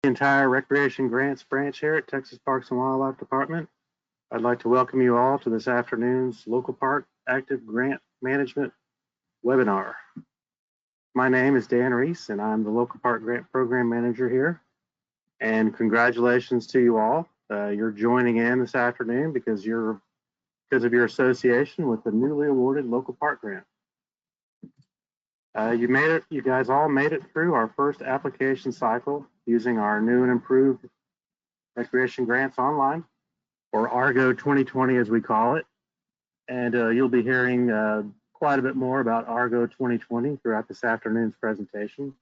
The entire Recreation Grants branch here at Texas Parks and Wildlife Department. I'd like to welcome you all to this afternoon's Local Park Active Grant Management webinar. My name is Dan Reese, and I'm the Local Park Grant Program Manager here. And congratulations to you all. You're joining in this afternoon because of your association with the newly awarded Local Park Grant. You guys all made it through our first application cycle using our new and improved Recreation Grants Online, or ARGO 2020 as we call it. And you'll be hearing quite a bit more about ARGO 2020 throughout this afternoon's presentation.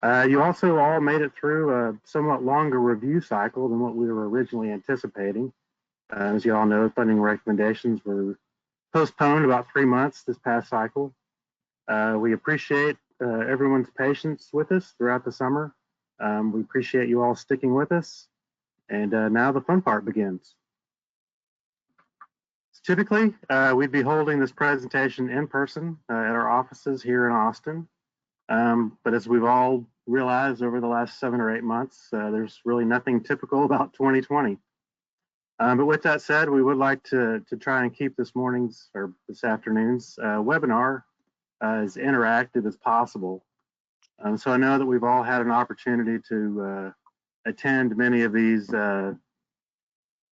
You also all made it through a somewhat longer review cycle than what we were originally anticipating. As you all know, funding recommendations were postponed about 3 months this past cycle. We appreciate everyone's patience with us throughout the summer. We appreciate you all sticking with us. And now the fun part begins. Typically, we'd be holding this presentation in person at our offices here in Austin. But as we've all realized over the last 7 or 8 months, there's really nothing typical about 2020. But with that said, we would like to try and keep this morning's or this afternoon's webinar as interactive as possible. So I know that we've all had an opportunity to attend many of these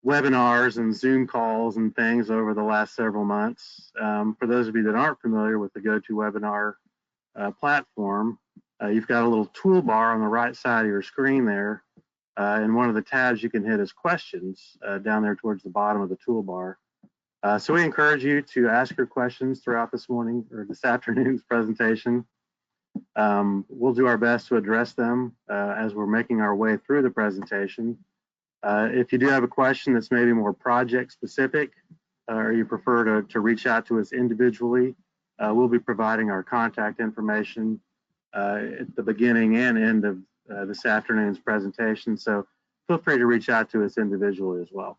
webinars and Zoom calls and things over the last several months. For those of you that aren't familiar with the GoToWebinar platform, you've got a little toolbar on the right side of your screen there, and one of the tabs you can hit is questions down there towards the bottom of the toolbar. So we encourage you to ask your questions throughout this morning or this afternoon's presentation. We'll do our best to address them as we're making our way through the presentation. If you do have a question that's maybe more project specific, or you prefer to reach out to us individually, we'll be providing our contact information at the beginning and end of this afternoon's presentation. So feel free to reach out to us individually as well.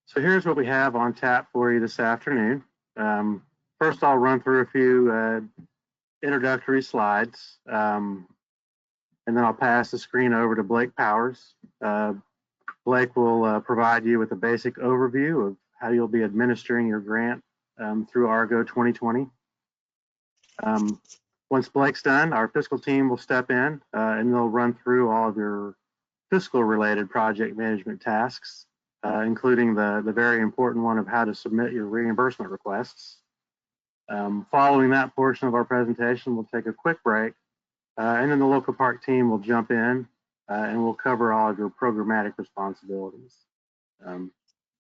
So here's what we have on tap for you this afternoon. First, I'll run through a few introductory slides, and then I'll pass the screen over to Blake Powers. Blake will provide you with a basic overview of how you'll be administering your grant through ARGO 2020. Once Blake's done, our fiscal team will step in and they'll run through all of your fiscal related project management tasks, including the very important one of how to submit your reimbursement requests. Following that portion of our presentation, we'll take a quick break, and then the local park team will jump in and we'll cover all of your programmatic responsibilities.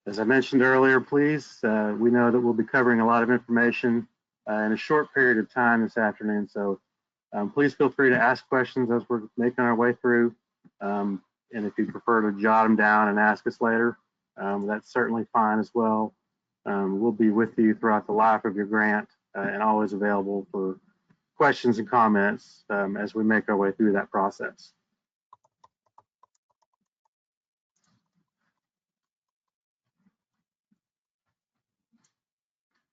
As I mentioned earlier, please, we know that we'll be covering a lot of information in a short period of time this afternoon, so please feel free to ask questions as we're making our way through, and if you prefer to jot them down and ask us later, that's certainly fine as well. We'll be with you throughout the life of your grant and always available for questions and comments as we make our way through that process.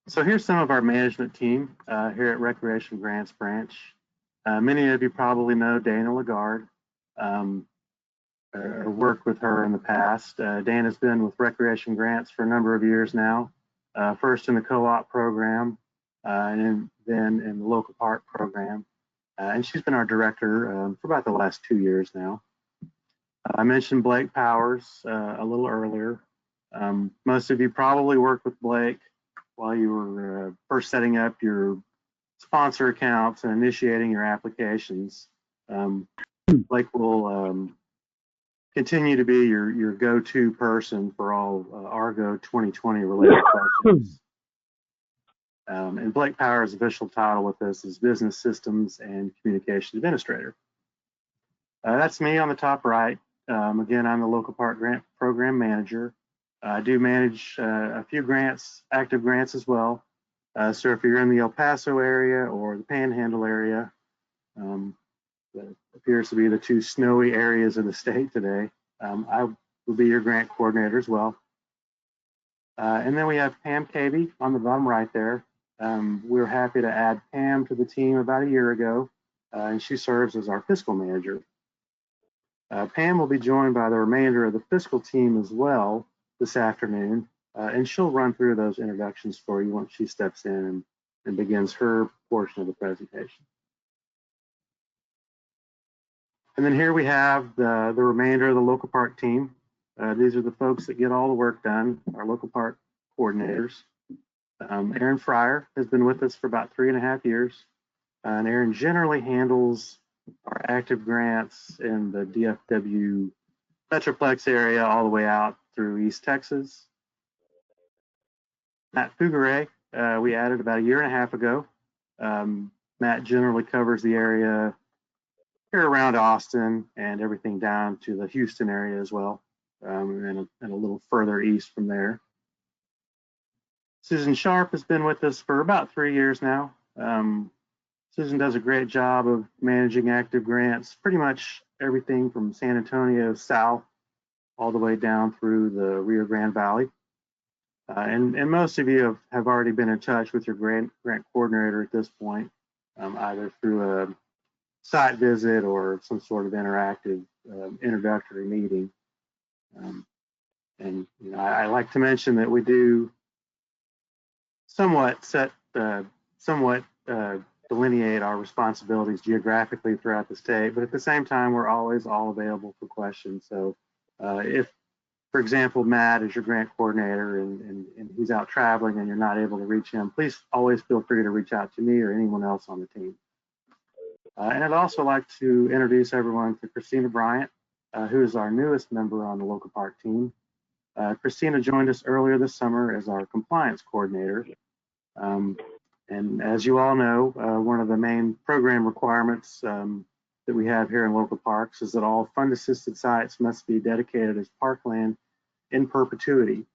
So here's some of our management team here at Recreation Grants Branch. Many of you probably know Dana Lagarde, or worked with her in the past. Dana's been with Recreation Grants for a number of years now, first in the co-op program, and then in the local park program. And she's been our director for about the last 2 years now. I mentioned Blake Powers a little earlier. Most of you probably worked with Blake while you were first setting up your sponsor accounts and initiating your applications. Blake will continue to be your go-to person for all ARGO 2020 related questions. And Blake Powers' official title with us is Business Systems and Communication Administrator. That's me on the top right. Again, I'm the Local Park Grant Program Manager. I do manage a few grants, active grants as well. So if you're in the El Paso area or the Panhandle area, that appears to be the two snowy areas of the state today, I will be your grant coordinator as well. And then we have Pam Cavey on the bottom right there. We were happy to add Pam to the team about a year ago, and she serves as our fiscal manager. Pam will be joined by the remainder of the fiscal team as well this afternoon, and she'll run through those introductions for you once she steps in and begins her portion of the presentation. And then here we have the remainder of the local park team. These are the folks that get all the work done, our local park coordinators. Aaron Fryer has been with us for about 3.5 years. And Aaron generally handles our active grants in the DFW Metroplex area all the way out through East Texas. Matt Fugere, we added about 1.5 years ago. Matt generally covers the area here around Austin and everything down to the Houston area as well, and a little further east from there. Susan Sharp has been with us for about 3 years now. Susan does a great job of managing active grants, pretty much everything from San Antonio south all the way down through the Rio Grande Valley. And most of you have already been in touch with your grant coordinator at this point, either through a site visit or some sort of interactive introductory meeting. And you know, I like to mention that we do somewhat delineate our responsibilities geographically throughout the state, but at the same time, we're always all available for questions. So if, for example, Matt is your grant coordinator and he's out traveling and you're not able to reach him, please always feel free to reach out to me or anyone else on the team. And I'd also like to introduce everyone to Christina Bryant, who is our newest member on the local park team. Christina joined us earlier this summer as our compliance coordinator. And as you all know, one of the main program requirements that we have here in local parks is that all fund-assisted sites must be dedicated as parkland in perpetuity.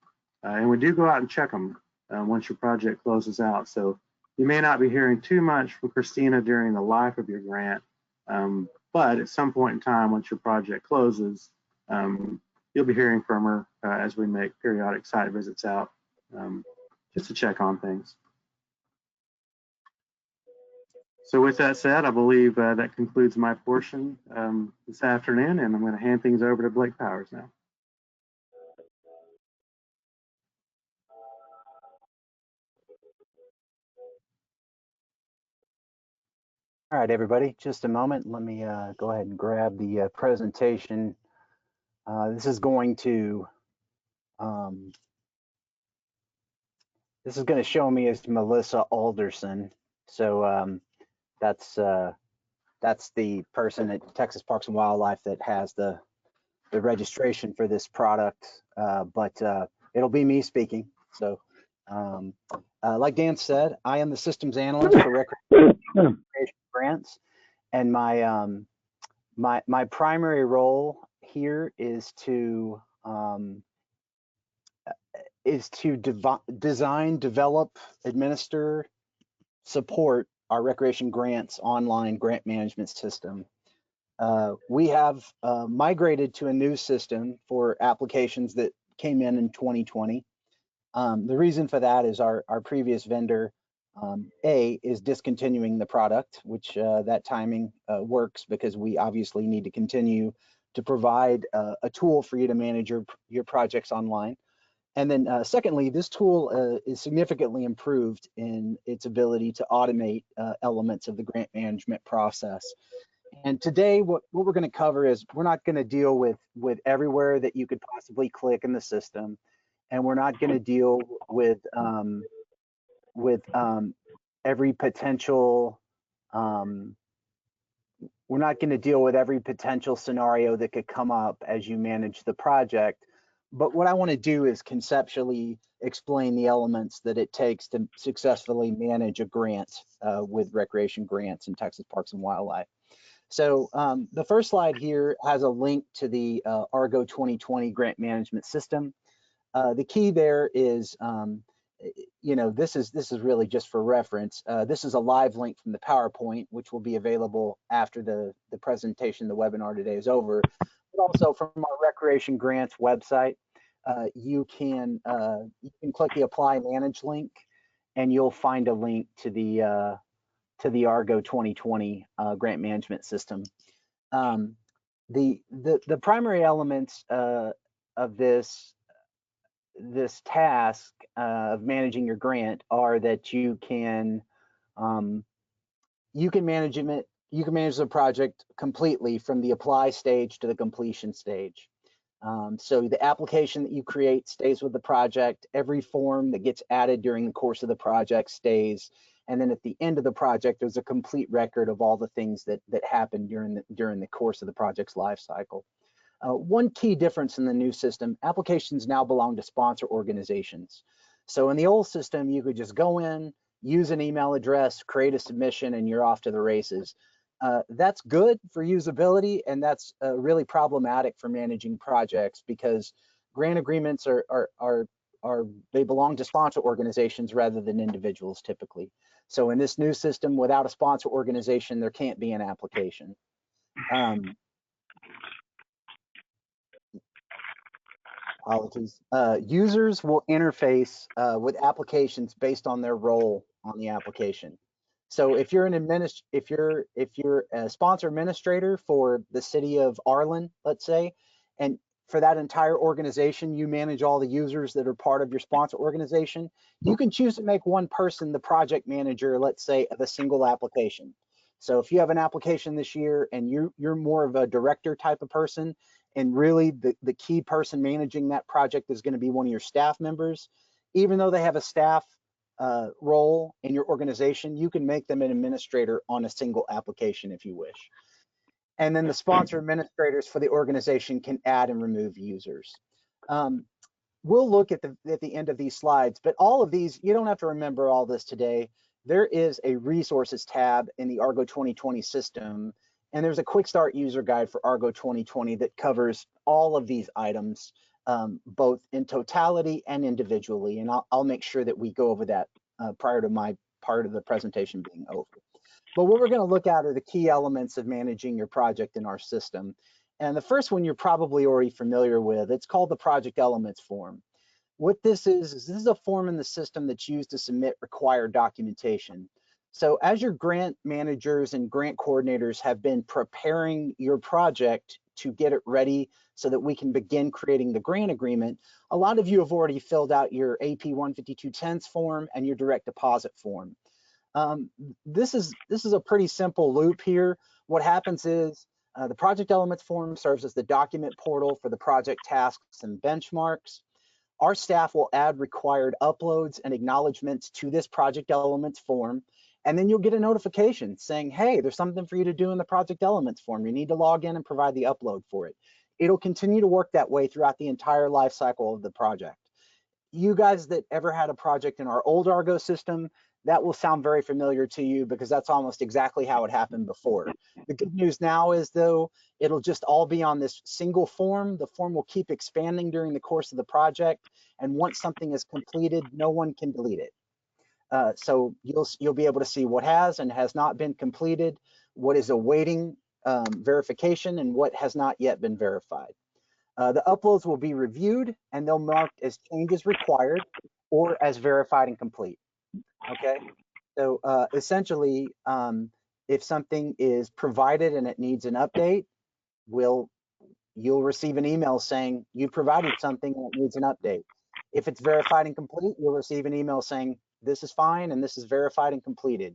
And we do go out and check them once your project closes out. So you may not be hearing too much from Christina during the life of your grant, but at some point in time, once your project closes, you'll be hearing from her as we make periodic site visits out just to check on things. So with that said, I believe that concludes my portion this afternoon, and I'm going to hand things over to Blake Powers now. All right, everybody, just a moment. Let me go ahead and grab the presentation. This is going to show me as Melissa Alderson. So that's the person at Texas Parks and Wildlife that has the registration for this product, but it'll be me speaking. So like Dan said, I am the systems analyst for recreation grants, and my primary role here is to design, develop, administer, support our recreation grants online grant management system. We have migrated to a new system for applications that came in 2020. The reason for that is our previous vendor, is discontinuing the product, which that timing works because we obviously need to continue to provide a tool for you to manage your projects online. And then secondly, this tool is significantly improved in its ability to automate elements of the grant management process. And today, what we're going to cover is we're not going to deal with everywhere that you could possibly click in the system, and we're not going to deal with every potential. We're not going to deal with every potential scenario that could come up as you manage the project. But what I want to do is conceptually explain the elements that it takes to successfully manage a grant with recreation grants in Texas Parks and Wildlife. So the first slide here has a link to the Argo 2020 grant management system. The key there is, this is really just for reference. This is a live link from the PowerPoint, which will be available after the presentation, the webinar today is over, but also from our recreation grants website. you can click the Apply Manage link, and you'll find a link to the Argo 2020 grant management system. The primary elements of this task of managing your grant are that you can manage the project completely from the apply stage to the completion stage. So the application that you create stays with the project. Every form that gets added during the course of the project stays. And then at the end of the project, there's a complete record of all the things that happened during the course of the project's life cycle. One key difference in the new system, applications now belong to sponsor organizations. So in the old system, you could just go in, use an email address, create a submission, and you're off to the races. That's good for usability, and that's really problematic for managing projects, because grant agreements they belong to sponsor organizations rather than individuals typically. So in this new system, without a sponsor organization, there can't be an application. Apologies. Users will interface with applications based on their role on the application. So if you're a sponsor administrator for the city of Arlen, let's say, and for that entire organization, you manage all the users that are part of your sponsor organization, you can choose to make one person the project manager, let's say, of a single application. So if you have an application this year and you're more of a director type of person, and really the key person managing that project is going to be one of your staff members, even though they have a staff role in your organization, you can make them an administrator on a single application if you wish. And then the sponsor administrators for the organization can add and remove users. We'll look at the end of these slides, but all of these, you don't have to remember all this today. There is a resources tab in the Argo 2020 system, and there's a quick start user guide for Argo 2020 that covers all of these items, both in totality and individually. And I'll make sure that we go over that prior to my part of the presentation being over. But what we're going to look at are the key elements of managing your project in our system. And the first one you're probably already familiar with. It's called the Project Elements form. What this is a form in the system that's used to submit required documentation. So as your grant managers and grant coordinators have been preparing your project to get it ready so that we can begin creating the grant agreement, a lot of you have already filled out your AP 15210s form and your direct deposit form. This is a pretty simple loop here. What happens is the Project Elements form serves as the document portal for the project tasks and benchmarks. Our staff will add required uploads and acknowledgments to this Project Elements form, and then you'll get a notification saying, hey, there's something for you to do in the Project Elements form. You need to log in and provide the upload for it. It'll continue to work that way throughout the entire life cycle of the project. You guys that ever had a project in our old Argo system, that will sound very familiar to you because that's almost exactly how it happened before. The good news now is, though, it'll just all be on this single form. The form will keep expanding during the course of the project, and once something is completed, no one can delete it. So you'll be able to see what has and has not been completed, what is awaiting verification, and what has not yet been verified. The uploads will be reviewed, and they'll mark as changes required or as verified and complete. Okay, so essentially, if something is provided and it needs an update, you'll receive an email saying you provided something and it needs an update. If it's verified and complete, you'll receive an email saying this is fine and this is verified and completed.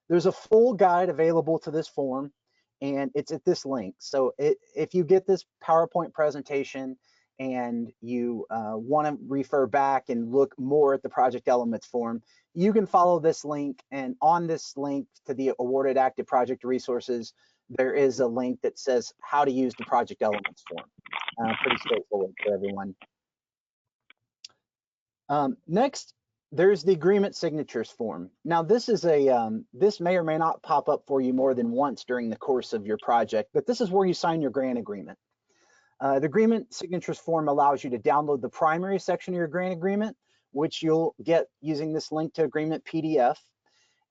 There's a full guide available to this form, and it's at this link. So if you get this PowerPoint presentation and you want to refer back and look more at the Project Elements form, you can follow this link, and on this link to the awarded active project resources, there is a link that says how to use the Project Elements form. Pretty straightforward for everyone. Next, there's the agreement signatures form. Now this is this may or may not pop up for you more than once during the course of your project, but this is where you sign your grant agreement. The agreement signatures form allows you to download the primary section of your grant agreement, which you'll get using this link to agreement PDF.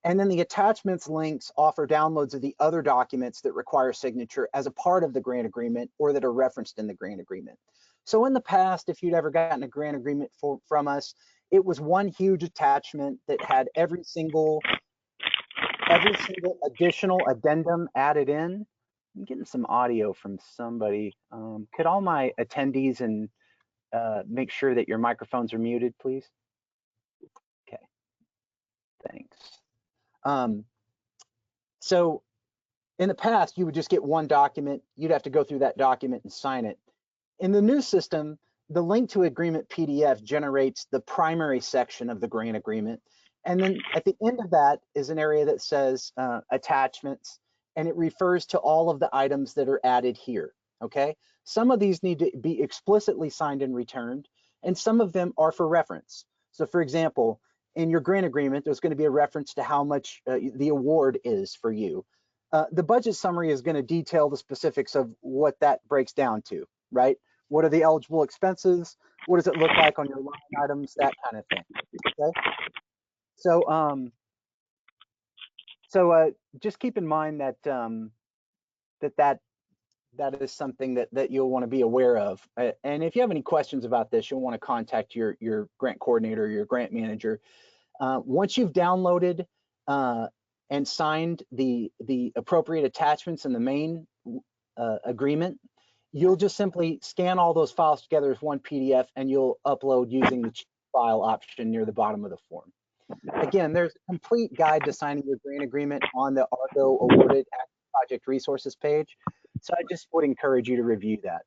And then the attachments links offer downloads of the other documents that require signature as a part of the grant agreement or that are referenced in the grant agreement. So in the past, if you'd ever gotten a grant agreement from us, it was one huge attachment that had every single additional addendum added in. I'm getting some audio from somebody. Could all my attendees and make sure that your microphones are muted, please? Okay, thanks. So in the past, you would just get one document. You'd have to go through that document and sign it. In the new system, the link to agreement PDF generates the primary section of the grant agreement. And then at the end of that is an area that says attachments, and it refers to all of the items that are added here, okay? Some of these need to be explicitly signed and returned, and some of them are for reference. So for example, in your grant agreement, there's gonna be a reference to how much the award is for you. The budget summary is gonna detail the specifics of what that breaks down to, right? What are the eligible expenses? What does it look like on your line items? That kind of thing. Okay. So, just keep in mind that that is something that you'll want to be aware of. And if you have any questions about this, you'll want to contact your grant coordinator, or your grant manager. Once you've downloaded and signed the appropriate attachments in the main agreement, you'll just simply scan all those files together as one PDF, and you'll upload using the file option near the bottom of the form. Again, there's a complete guide to signing your grant agreement on the Argo Awarded Active Project Resources page. So I just would encourage you to review that.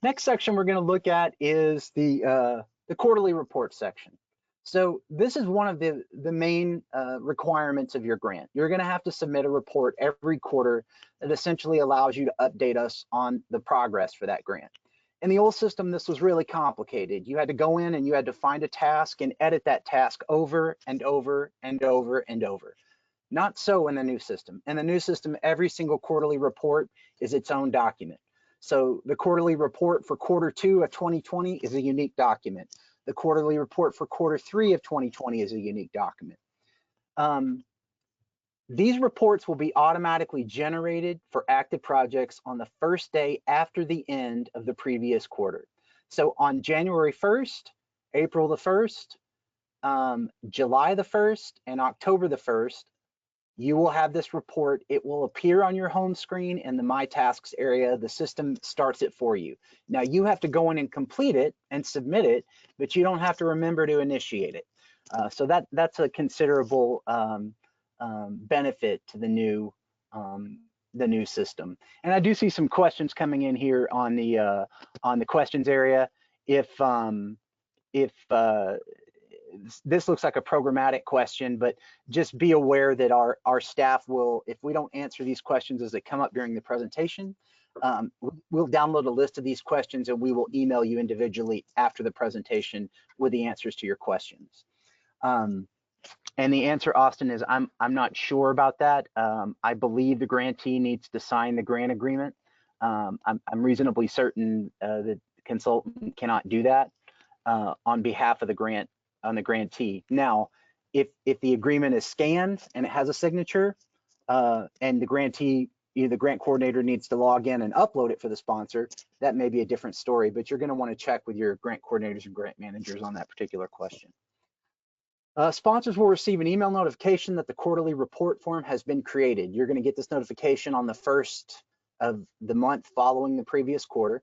Next section we're going to look at is the quarterly report section. So this is one of the main requirements of your grant. You're going to have to submit a report every quarter that essentially allows you to update us on the progress for that grant. In the old system, this was really complicated. You had to go in and you had to find a task and edit that task over and over and over and over. Not so in the new system. In the new system, every single quarterly report is its own document. So the quarterly report for Q2 of 2020 is a unique document. The quarterly report for Q3 of 2020 is a unique document. These reports will be automatically generated for active projects on the first day after the end of the previous quarter. So on January 1st, April the 1st, July the 1st, and October the 1st, you will have this report. It will appear on your home screen in the My Tasks area. The system starts it for you. Now you have to go in and complete it and submit it, but you don't have to remember to initiate it. So that's a considerable benefit to the new system. And I do see some questions coming in here on the questions area. If this looks like a programmatic question, but just be aware that our staff will, if we don't answer these questions as they come up during the presentation, we'll download a list of these questions and we will email you individually after the presentation with the answers to your questions. And the answer, Austin, is I'm not sure about that. I believe the grantee needs to sign the grant agreement. I'm reasonably certain that the consultant cannot do that on behalf of the grantee. Now, if the agreement is scanned and it has a signature, and the grantee, the grant coordinator needs to log in and upload it for the sponsor, that may be a different story, but you're going to want to check with your grant coordinators and grant managers on that particular question. Sponsors will receive an email notification that the quarterly report form has been created. You're going to get this notification on the 1st of the month following the previous quarter.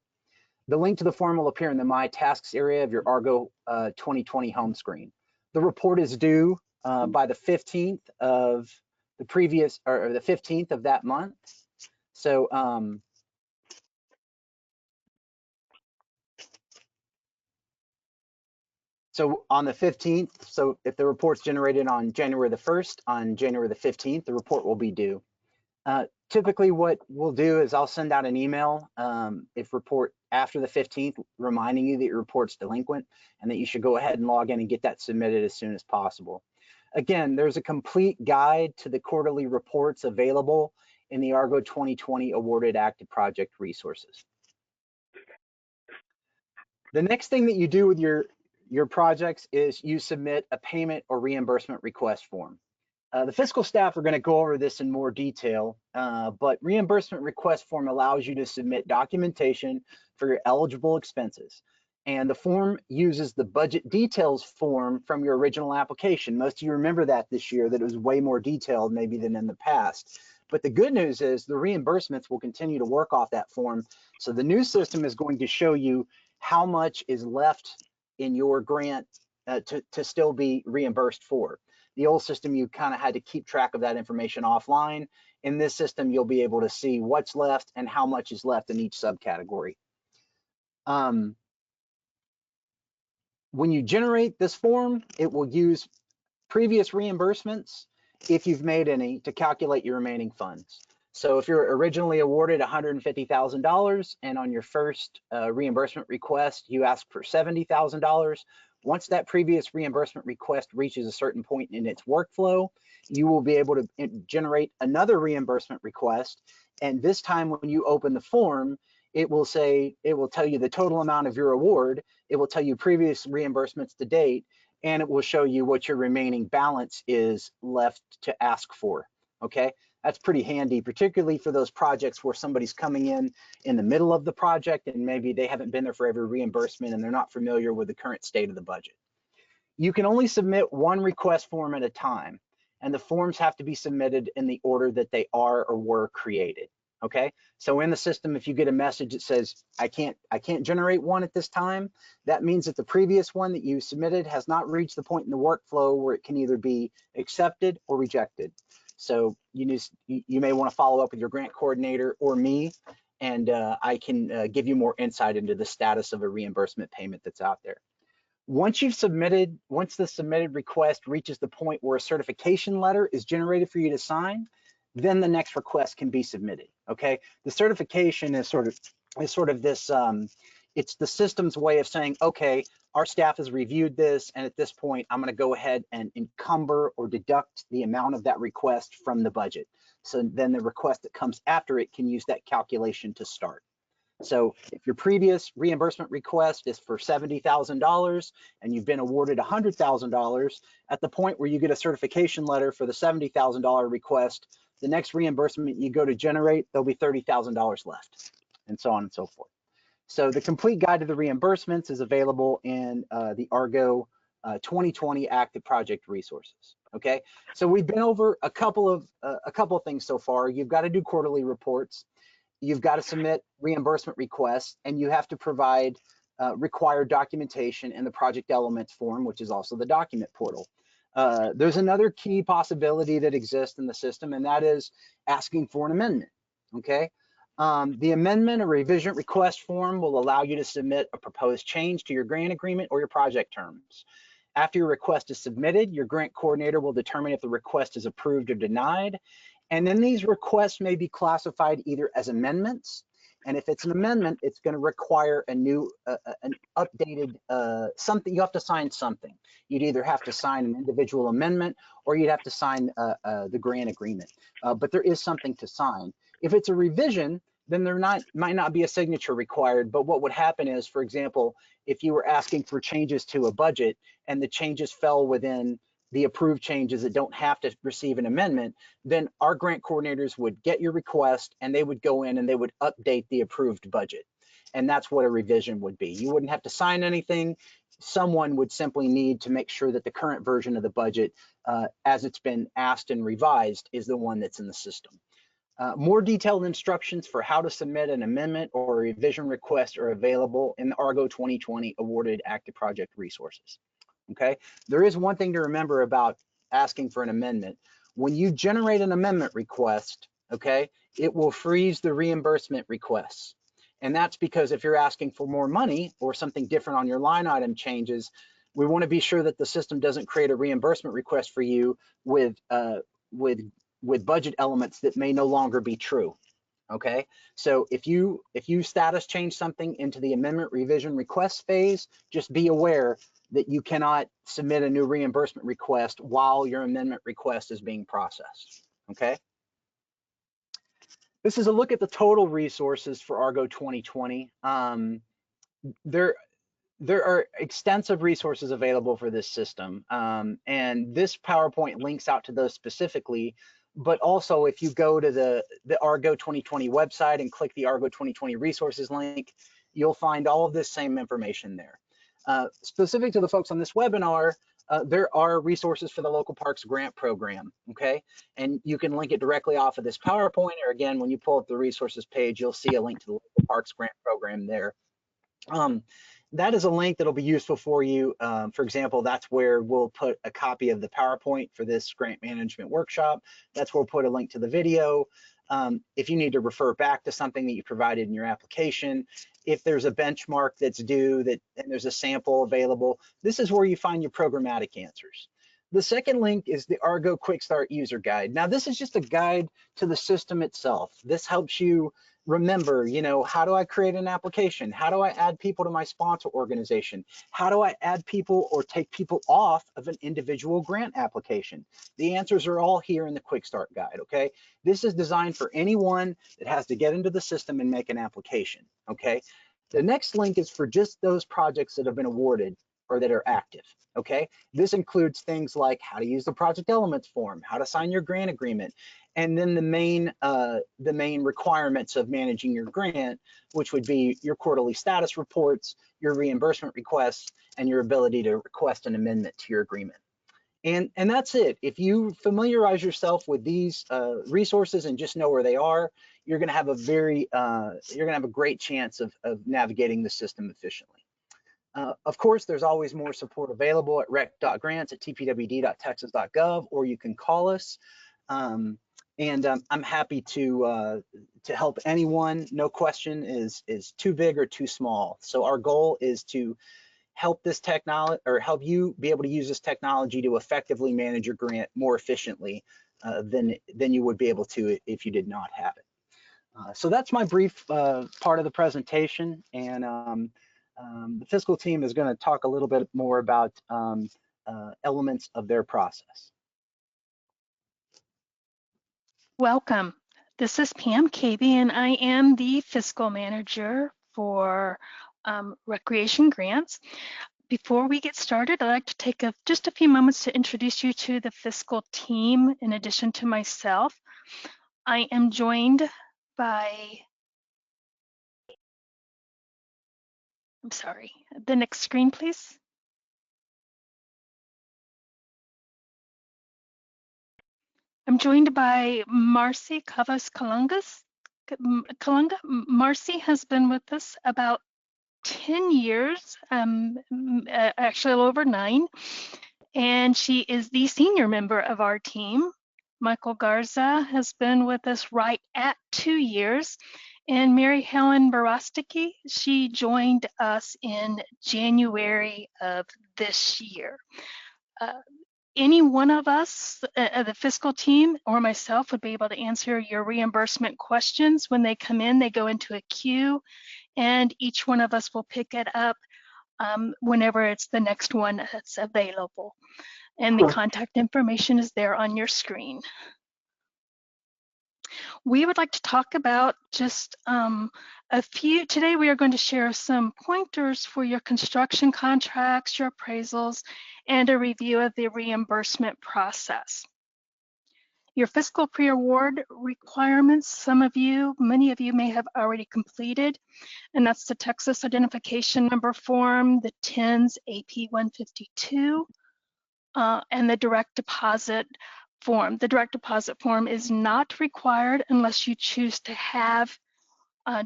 The link to the form will appear in the My Tasks area of your Argo 2020 home screen. The report is due by the 15th of the previous, or the 15th of that month. So on the 15th, so if the report's generated on January the 1st, on January the 15th, the report will be due. Typically what we'll do is I'll send out an email if report after the 15th, reminding you that your report's delinquent and that you should go ahead and log in and get that submitted as soon as possible. Again, there's a complete guide to the quarterly reports available in the Argo 2020 Awarded Active Project Resources. The next thing that you do with your projects is you submit a payment or reimbursement request form. The fiscal staff are going to go over this in more detail, but reimbursement request form allows you to submit documentation for your eligible expenses. And the form uses the budget details form from your original application. Most of you remember that this year, that it was way more detailed maybe than in the past. But the good news is the reimbursements will continue to work off that form. So the new system is going to show you how much is left in your grant to still be reimbursed for. The old system, you kind of had to keep track of that information offline. In this system, you'll be able to see what's left and how much is left in each subcategory. When you generate this form, it will use previous reimbursements, if you've made any, to calculate your remaining funds. So if you're originally awarded $150,000 and on your first reimbursement request, you ask for $70,000, once that previous reimbursement request reaches a certain point in its workflow, you will be able to generate another reimbursement request. And this time when you open the form, it will tell you the total amount of your award. It will tell you previous reimbursements to date, and it will show you what your remaining balance is left to ask for, okay? That's pretty handy, particularly for those projects where somebody's coming in the middle of the project and maybe they haven't been there for every reimbursement and they're not familiar with the current state of the budget. You can only submit one request form at a time, and the forms have to be submitted in the order that they are or were created, okay? So in the system, if you get a message that says, I can't generate one at this time, that means that the previous one that you submitted has not reached the point in the workflow where it can either be accepted or rejected. So you may want to follow up with your grant coordinator or me, and I can give you more insight into the status of a reimbursement payment that's out there. Once the submitted request reaches the point where a certification letter is generated for you to sign, then the next request can be submitted, okay? The certification is sort of this, it's the system's way of saying, okay, our staff has reviewed this, and at this point, I'm gonna go ahead and encumber or deduct the amount of that request from the budget. So then the request that comes after it can use that calculation to start. So if your previous reimbursement request is for $70,000 and you've been awarded $100,000, at the point where you get a certification letter for the $70,000 request, the next reimbursement you go to generate, there'll be $30,000 left, and so on and so forth. So the complete guide to the reimbursements is available in the Argo 2020 Active Project Resources. Okay, so we've been over a couple of things so far. You've got to do quarterly reports. You've got to submit reimbursement requests, and you have to provide required documentation in the project elements form, which is also the document portal. There's another key possibility that exists in the system, and that is asking for an amendment, okay? The amendment or revision request form will allow you to submit a proposed change to your grant agreement or your project terms. After your request is submitted, your grant coordinator will determine if the request is approved or denied. And then these requests may be classified either as amendments, and if it's an amendment, it's going to require a new, an updated something. You have to sign something. You'd either have to sign an individual amendment, or you'd have to sign the grant agreement. But there is something to sign. If it's a revision, then there might not be a signature required. But what would happen is, for example, if you were asking for changes to a budget and the changes fell within the approved changes that don't have to receive an amendment, then our grant coordinators would get your request and they would go in and they would update the approved budget. And that's what a revision would be. You wouldn't have to sign anything. Someone would simply need to make sure that the current version of the budget, as it's been asked and revised, is the one that's in the system. More detailed instructions for how to submit an amendment or a revision request are available in the Argo 2020 awarded active project resources. Okay, there is one thing to remember about asking for an amendment. When you generate an amendment request, okay, it will freeze the reimbursement requests. And that's because if you're asking for more money or something different on your line item changes, we want to be sure that the system doesn't create a reimbursement request for you with budget elements that may no longer be true. Okay, so if you status change something into the amendment revision request phase, just be aware that you cannot submit a new reimbursement request while your amendment request is being processed, okay? This is a look at the total resources for Argo 2020. there are extensive resources available for this system, and this PowerPoint links out to those specifically. But also, if you go to the Argo 2020 website and click the Argo 2020 resources link, you'll find all of this same information there. Specific to the folks on this webinar, there are resources for the Local Parks Grant Program, okay? And you can link it directly off of this PowerPoint, or again, when you pull up the resources page, you'll see a link to the Local Parks Grant Program there. That is a link that'll be useful for you. For example, that's where we'll put a copy of the PowerPoint for this grant management workshop. That's where we'll put a link to the video. If you need to refer back to something that you provided in your application, if there's a benchmark that's due and there's a sample available, this is where you find your programmatic answers. The second link is the Argo Quick Start User Guide. Now, this is just a guide to the system itself. This helps you remember, how do I create an application? How do I add people to my sponsor organization? How do I add people or take people off of an individual grant application? The answers are all here in the Quick Start Guide, okay? This is designed for anyone that has to get into the system and make an application, okay? The next link is for just those projects that have been awarded or that are active, okay? This includes things like how to use the project elements form, how to sign your grant agreement, and then the main requirements of managing your grant, which would be your quarterly status reports, your reimbursement requests, and your ability to request an amendment to your agreement. And that's it. If you familiarize yourself with these resources and just know where they are, you're going to have a great chance of navigating the system efficiently. Of course, there's always more support available at rec.grants@tpwd.texas.gov, or you can call us. I'm happy to help anyone. No question is too big or too small. So our goal is to help this technology, or help you be able to use this technology to effectively manage your grant more efficiently than you would be able to if you did not have it. So that's my brief part of the presentation, and the fiscal team is going to talk a little bit more about elements of their process. Welcome. This is Pam Cabey, and I am the fiscal manager for Recreation Grants. Before we get started, I'd like to take just a few moments to introduce you to the fiscal team in addition to myself. I am joined by, I'm sorry, the next screen, please. I'm joined by Marcy Cavas Kalunga. Marcy has been with us about 10 years, actually a little over 9, and she is the senior member of our team. Michael Garza has been with us right at 2 years, and Mary Helen Barostiki, she joined us in January of this year. Any one of us, the fiscal team or myself, would be able to answer your reimbursement questions. When they come in, they go into a queue, and each one of us will pick it up whenever it's the next one that's available. And the contact information is there on your screen. We would like to talk about just today we are going to share some pointers for your construction contracts, your appraisals, and a review of the reimbursement process. Your fiscal pre-award requirements, many of you may have already completed, and that's the Texas Identification Number Form, the TINS AP 152, and the direct deposit form. The direct deposit form is not required unless you choose to have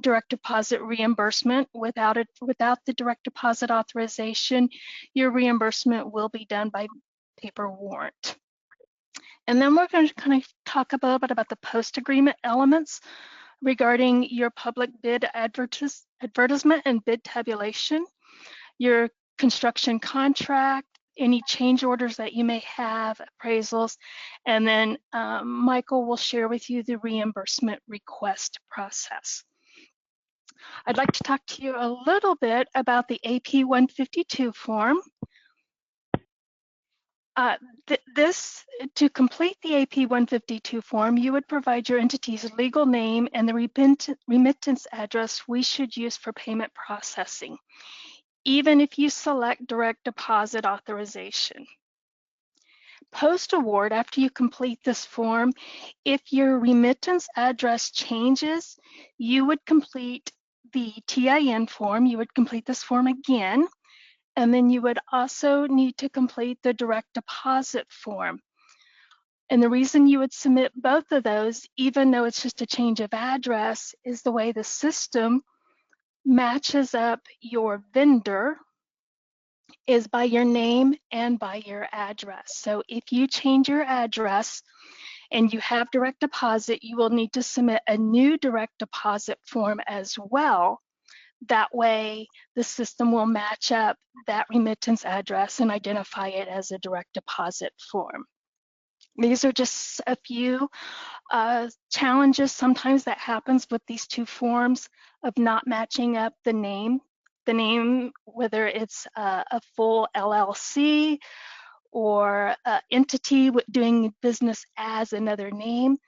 direct deposit reimbursement. Without the direct deposit authorization, your reimbursement will be done by paper warrant. And then we're going to kind of talk a little bit about the post-agreement elements regarding your public bid advertisement and bid tabulation, your construction contract, any change orders that you may have, appraisals, and then Michael will share with you the reimbursement request process. I'd like to talk to you a little bit about the AP 152 form. To complete the AP 152 form, you would provide your entity's legal name and the remittance address we should use for payment processing. even if you select direct deposit authorization. Post-award, after you complete this form, if your remittance address changes, you would complete the TIN form. You would complete this form again, and then you would also need to complete the direct deposit form. And the reason you would submit both of those, even though it's just a change of address, is the way the system matches up your vendor is by your name and by your address. So if you change your address and you have direct deposit, you will need to submit a new direct deposit form as well. That way, the system will match up that remittance address and identify it as a direct deposit form. These are just a few challenges sometimes that happens with these two forms of not matching up the name, whether it's a full LLC or entity doing business as another name.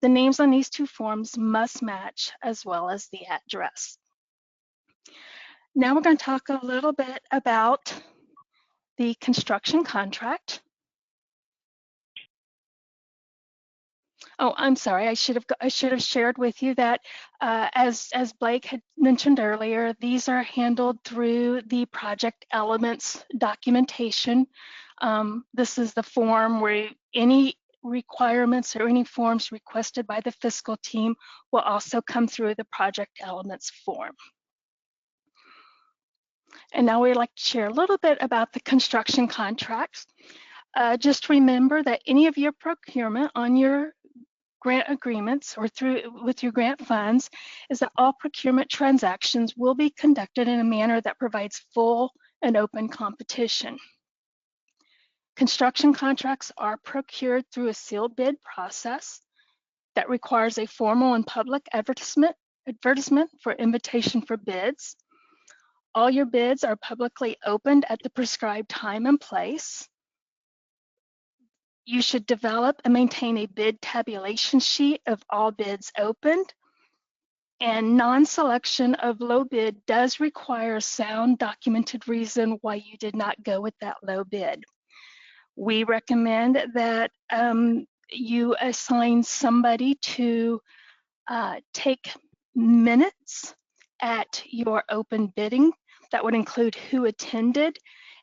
The names on these two forms must match as well as the address. Now we're going to talk a little bit about the construction contract. Oh, I'm sorry. I should have shared with you that as Blake had mentioned earlier, these are handled through the project elements documentation. This is the form where any requirements or any forms requested by the fiscal team will also come through the project elements form. And now we'd like to share a little bit about the construction contracts. Just remember that any of your procurement on your grant agreements or with your grant funds is that all procurement transactions will be conducted in a manner that provides full and open competition. Construction contracts are procured through a sealed bid process that requires a formal and public advertisement for invitation for bids. All your bids are publicly opened at the prescribed time and place. You should develop and maintain a bid tabulation sheet of all bids opened. And non-selection of low bid does require a sound documented reason why you did not go with that low bid. We recommend that you assign somebody to take minutes at your open bidding. That would include who attended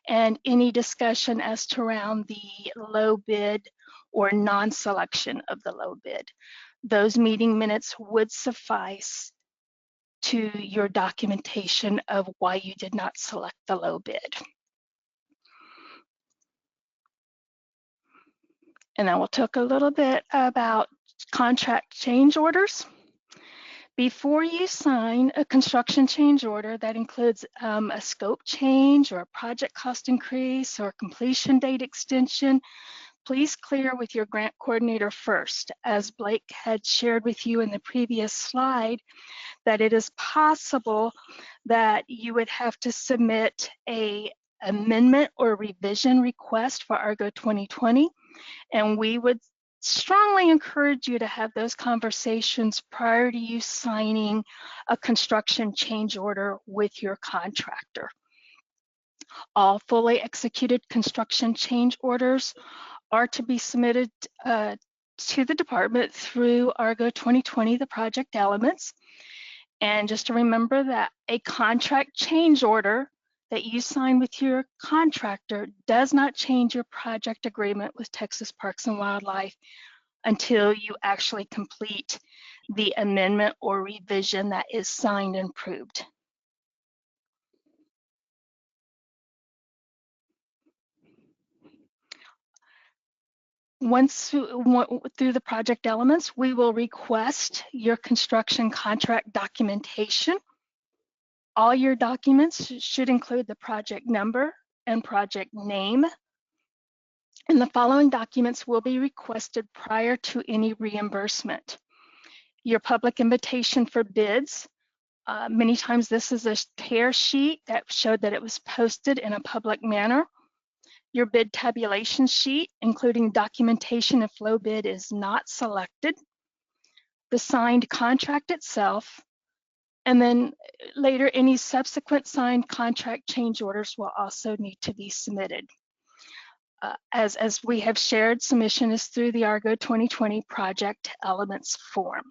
and any discussion as to around the low bid or non-selection of the low bid. Those meeting minutes would suffice to your documentation of why you did not select the low bid. And then we'll talk a little bit about contract change orders. Before you sign a construction change order that includes a scope change or a project cost increase or completion date extension, please clear with your grant coordinator first. As Blake had shared with you in the previous slide, that it is possible that you would have to submit an amendment or revision request for Argo 2020, and we would strongly encourage you to have those conversations prior to you signing a construction change order with your contractor. All fully executed construction change orders are to be submitted to the department through Argo 2020, the project elements. And just to remember that a contract change order that you sign with your contractor does not change your project agreement with Texas Parks and Wildlife until you actually complete the amendment or revision that is signed and approved. Once through the project elements, we will request your construction contract documentation. All your documents should include the project number and project name. And the following documents will be requested prior to any reimbursement. Your public invitation for bids. Many times this is a tear sheet that showed that it was posted in a public manner. Your bid tabulation sheet, including documentation if low bid is not selected. The signed contract itself, And then later, any subsequent signed contract change orders will also need to be submitted. As we have shared, submission is through the Argo 2020 project elements form.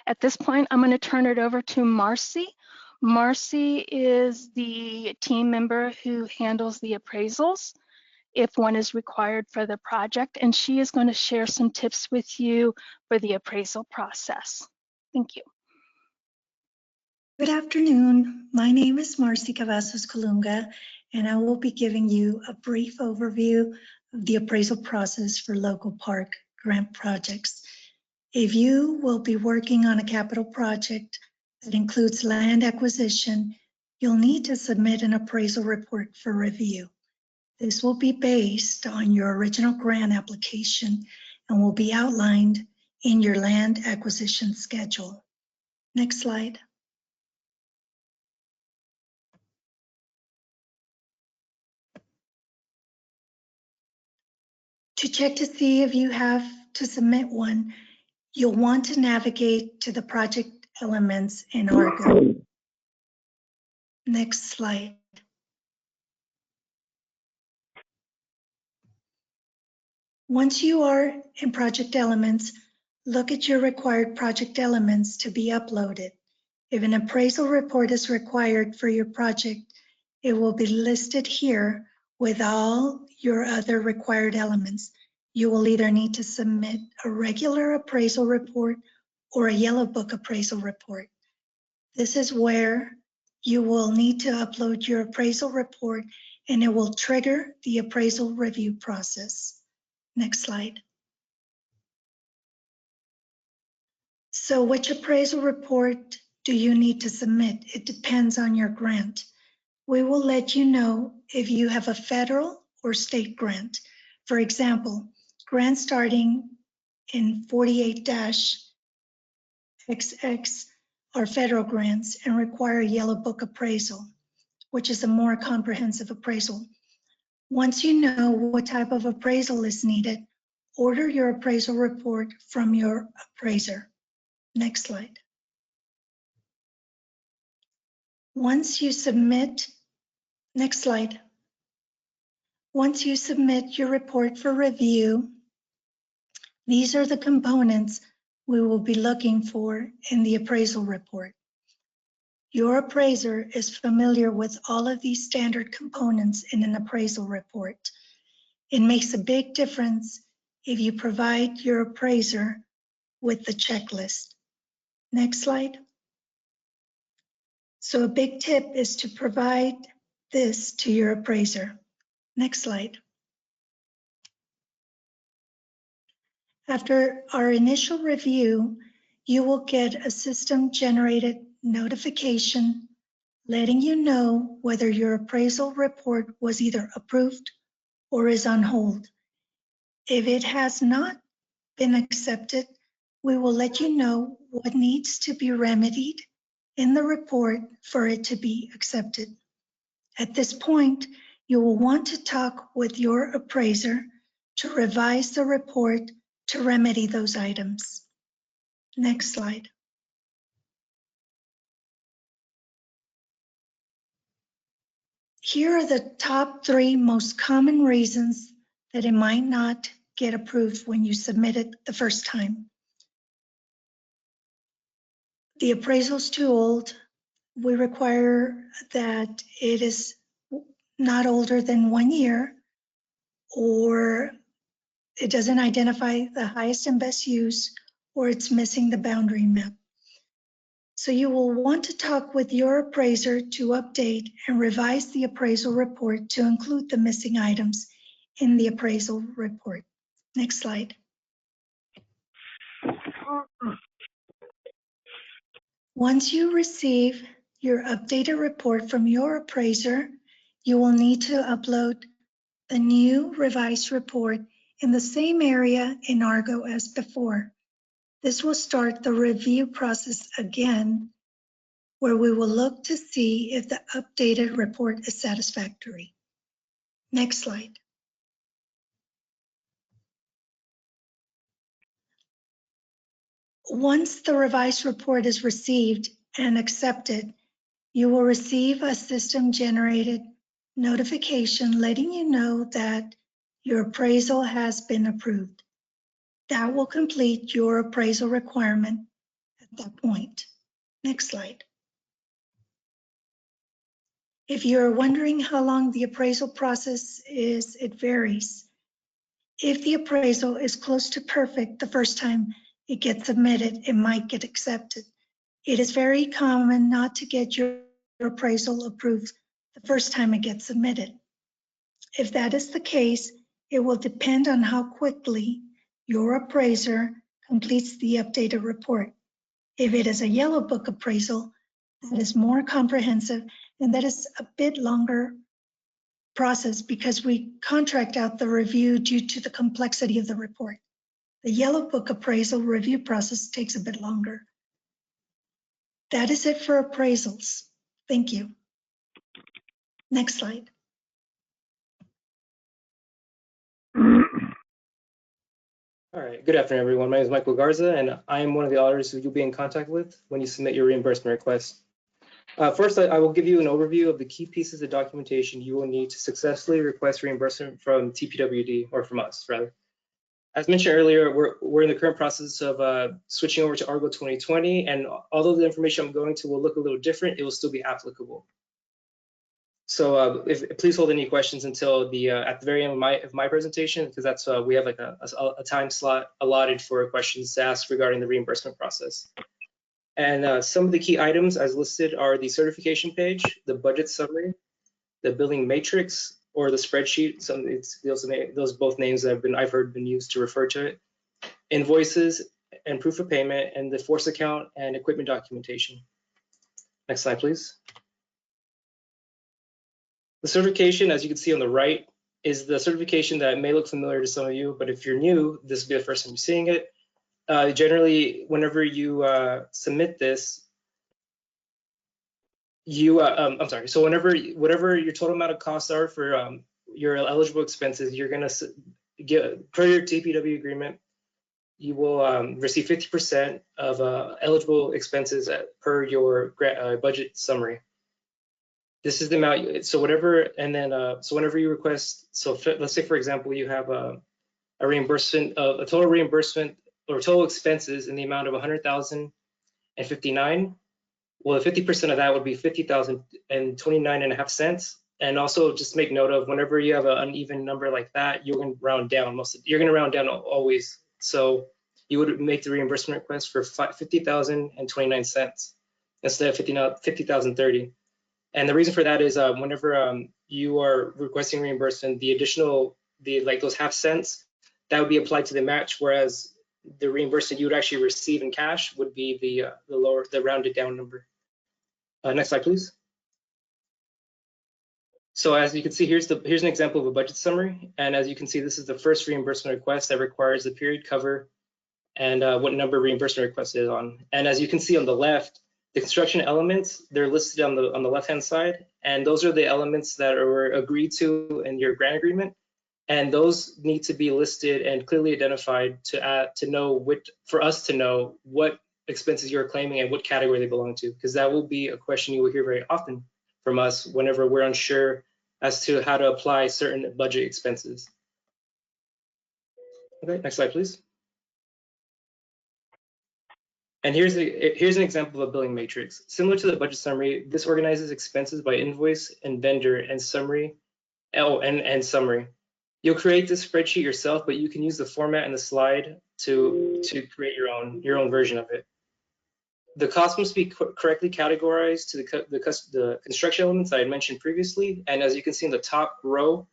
At this point, I'm going to turn it over to Marcy. Marcy is the team member who handles the appraisals if one is required for the project, and she is going to share some tips with you for the appraisal process. Thank you. Good afternoon. My name is Marcy Cavazos Colunga, and I will be giving you a brief overview of the appraisal process for local park grant projects. If you will be working on a capital project that includes land acquisition, you'll need to submit an appraisal report for review. This will be based on your original grant application and will be outlined in your land acquisition schedule. Next slide. To check to see if you have to submit one, you'll want to navigate to the project elements in Argo. Next slide. Once you are in project elements, look at your required project elements to be uploaded. If an appraisal report is required for your project, it will be listed here with all your other required elements. You will either need to submit a regular appraisal report or a Yellow Book appraisal report. This is where you will need to upload your appraisal report and it will trigger the appraisal review process. Next slide. So which appraisal report do you need to submit? It depends on your grant. We will let you know if you have a federal or state grant. For example, grants starting in 48-XX are federal grants and require a Yellow Book appraisal, which is a more comprehensive appraisal. Once you know what type of appraisal is needed, order your appraisal report from your appraiser. Next slide. Once you submit, next slide. Once you submit your report for review, these are the components we will be looking for in the appraisal report. Your appraiser is familiar with all of these standard components in an appraisal report. It makes a big difference if you provide your appraiser with the checklist. Next slide. So a big tip is to provide this to your appraiser. Next slide. After our initial review, you will get a system-generated notification letting you know whether your appraisal report was either approved or is on hold. If it has not been accepted, we will let you know what needs to be remedied in the report for it to be accepted. At this point, you will want to talk with your appraiser to revise the report to remedy those items. Next slide. Here are the top 3 most common reasons that it might not get approved when you submit it the first time. The appraisal's too old. We require that it is not older than 1 year, or it doesn't identify the highest and best use, or it's missing the boundary map. So you will want to talk with your appraiser to update and revise the appraisal report to include the missing items in the appraisal report. Next slide. Once you receive your updated report from your appraiser, you will need to upload the new revised report in the same area in Argo as before. This will start the review process again, where we will look to see if the updated report is satisfactory. Next slide. Once the revised report is received and accepted, you will receive a system-generated notification letting you know that your appraisal has been approved. That will complete your appraisal requirement at that point. Next slide. If you're wondering how long the appraisal process is, it varies. If the appraisal is close to perfect the first time it gets submitted, it might get accepted. It is very common not to get your appraisal approved the first time it gets submitted. If that is the case, it will depend on how quickly your appraiser completes the updated report. If it is a yellow book appraisal, that is more comprehensive and that is a bit longer process because we contract out the review due to the complexity of the report. The yellow book appraisal review process takes a bit longer. That is it for appraisals. Thank you. Next slide. All right, good afternoon, everyone. My name is Michael Garza, and I am one of the auditors who you'll be in contact with when you submit your reimbursement request. First, I will give you an overview of the key pieces of documentation you will need to successfully request reimbursement from TPWD, or from us, rather. As mentioned earlier, we're in the current process of switching over to Argo 2020, and although the information I'm going to will look a little different, it will still be applicable. So please hold any questions until the at the very end of my presentation, because that's we have like a time slot allotted for questions to ask regarding the reimbursement process. And some of the key items as listed are the certification page, the budget summary, the billing matrix, or the spreadsheet. Those both names that I've heard been used to refer to it. Invoices and proof of payment, and the force account and equipment documentation. Next slide, please. The certification, as you can see on the right, is the certification that may look familiar to some of you, but if you're new, this will be the first time you're seeing it. Generally, whenever you submit this, you, so whatever your total amount of costs are for your eligible expenses, you're gonna get, per your TPW agreement, you will receive 50% of eligible expenses per your budget summary. This is the amount, so whatever, and then, so whenever you request, so let's say, for example, you have a reimbursement, a total reimbursement or total expenses in the amount of 100,059. Well, 50% of that would be 50,029.5 cents. And also just make note of whenever you have an uneven number like that, you're going to round down you're going to round down always. So you would make the reimbursement request for 50,029 cents instead of 50,030. And the reason for that is whenever you are requesting reimbursement, the additional, like those half cents, that would be applied to the match, whereas the reimbursement you would actually receive in cash would be the rounded down number. Next slide, please. So as you can see, here's an example of a budget summary. And as you can see, this is the first reimbursement request that requires the period cover and what number reimbursement request is on. And as you can see on the left, the construction elements, they're listed on the left-hand side, and those are the elements that were agreed to in your grant agreement, and those need to be listed and clearly identified for us to know what expenses you're claiming and what category they belong to, because that will be a question you will hear very often from us whenever we're unsure as to how to apply certain budget expenses. Okay, next slide, please. And here's an example of a billing matrix. Similar to the budget summary, this organizes expenses by invoice and vendor and summary. And summary. You'll create this spreadsheet yourself, but you can use the format in the slide to create your own version of it. The cost must be correctly categorized to the construction elements I had mentioned previously. And as you can see in the top row,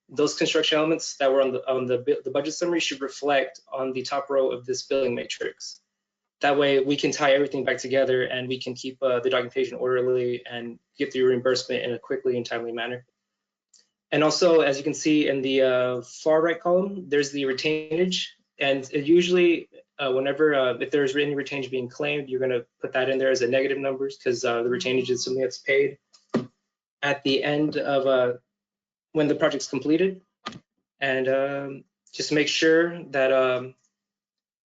those construction elements that were on the budget summary should reflect on the top row of this billing matrix. That way we can tie everything back together and we can keep the documentation orderly and get the reimbursement in a quickly and timely manner. And also, as you can see in the far right column, there's the retainage. And usually whenever, if there's any retainage being claimed, you're gonna put that in there as a negative numbers because the retainage is something that's paid at the end of when the project's completed. And just make sure that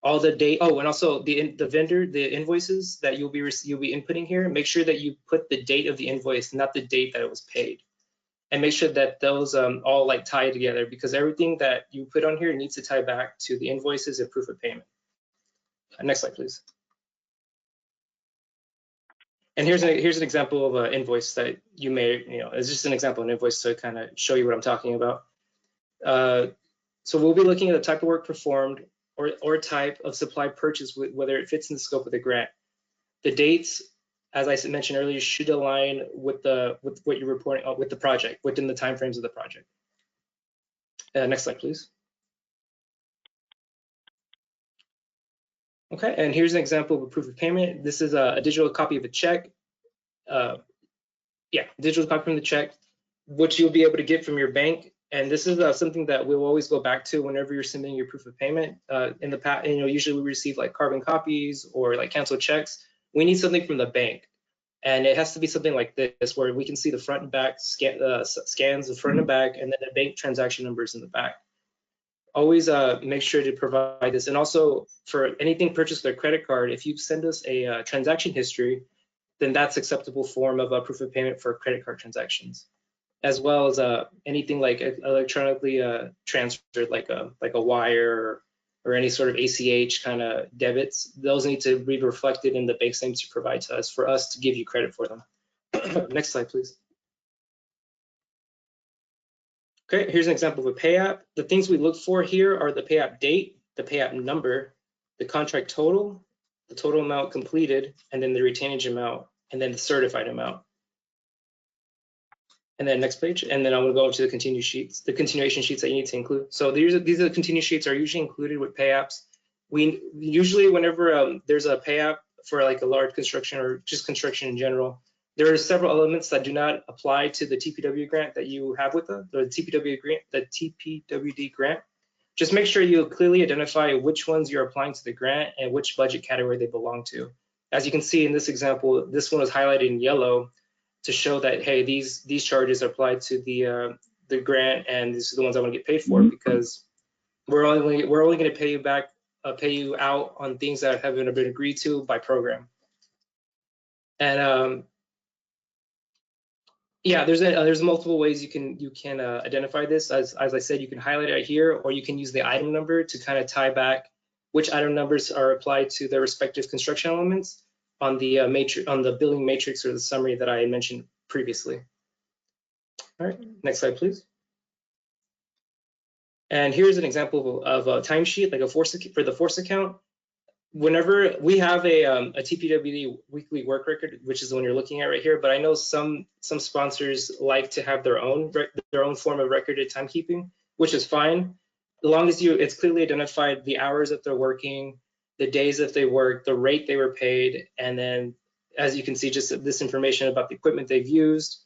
all the date. Oh, and also the vendor, the invoices that you'll be inputting here. Make sure that you put the date of the invoice, not the date that it was paid, and make sure that those all like tie together, because everything that you put on here needs to tie back to the invoices and proof of payment. Next slide, please. And here's an example of an invoice that you may, it's just an example of an invoice to kind of show you what I'm talking about. So we'll be looking at the type of work performed or type of supply purchase, whether it fits in the scope of the grant. The dates, as I mentioned earlier, should align with what you're reporting with the project, within the timeframes of the project. Next slide, please. Okay, and here's an example of a proof of payment. This is a digital copy of a check. Digital copy from the check, which you'll be able to get from your bank. And this is something that we'll always go back to whenever you're submitting your proof of payment. In the past, usually we receive like carbon copies or like canceled checks. We need something from the bank, and it has to be something like this, where we can see the front and back scans, the front and back, and then the bank transaction numbers in the back. Always make sure to provide this. And also for anything purchased with a credit card, if you send us a transaction history, then that's acceptable form of a proof of payment for credit card transactions, as well as anything like electronically transferred, like a wire or any sort of ACH kind of debits. Those need to be reflected in the bank statements you provide to us for us to give you credit for them. Next slide, please. Okay, here's an example of a pay app. The things we look for here are the pay app date, the pay app number, the contract total, the total amount completed, and then the retainage amount, and then the certified amount. And then next page, and then I'm going to go into the continuation sheets that you need to include. So these are the continue sheets are usually included with pay apps. We usually, whenever there's a pay app for like a large construction or just construction in general, there are several elements that do not apply to the TPW grant that you have with the TPWD grant. Just make sure you clearly identify which ones you're applying to the grant and which budget category they belong to. As you can see in this example, this one was highlighted in yellow to show that, hey, these charges are applied to the grant, and these are the ones I want to get paid for, because we're only going to pay you back, pay you out on things that haven't been agreed to by program. And yeah, there's multiple ways you can identify this. As I said, you can highlight it here, or you can use the item number to kind of tie back which item numbers are applied to the respective construction elements on the billing matrix or the summary that I mentioned previously. All right, next slide, please. And here's an example of a timesheet, like for the force account. Whenever we have a TPWD weekly work record, which is the one you're looking at right here, but I know some sponsors like to have their own form of recorded timekeeping, which is fine, as long as it's clearly identified the hours that they're working, the days that they work, the rate they were paid, and then, as you can see, just this information about the equipment they've used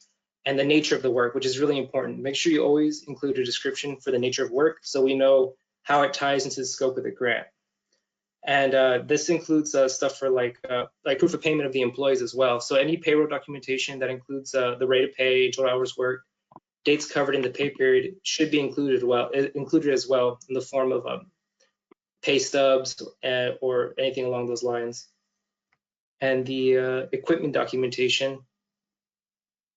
and the nature of the work, which is really important. Make sure you always include a description for the nature of work so we know how it ties into the scope of the grant. And this includes stuff for like proof of payment of the employees as well. So any payroll documentation that includes the rate of pay, total hours worked, dates covered in the pay period should be included as well in the form of pay stubs or anything along those lines. And the equipment documentation,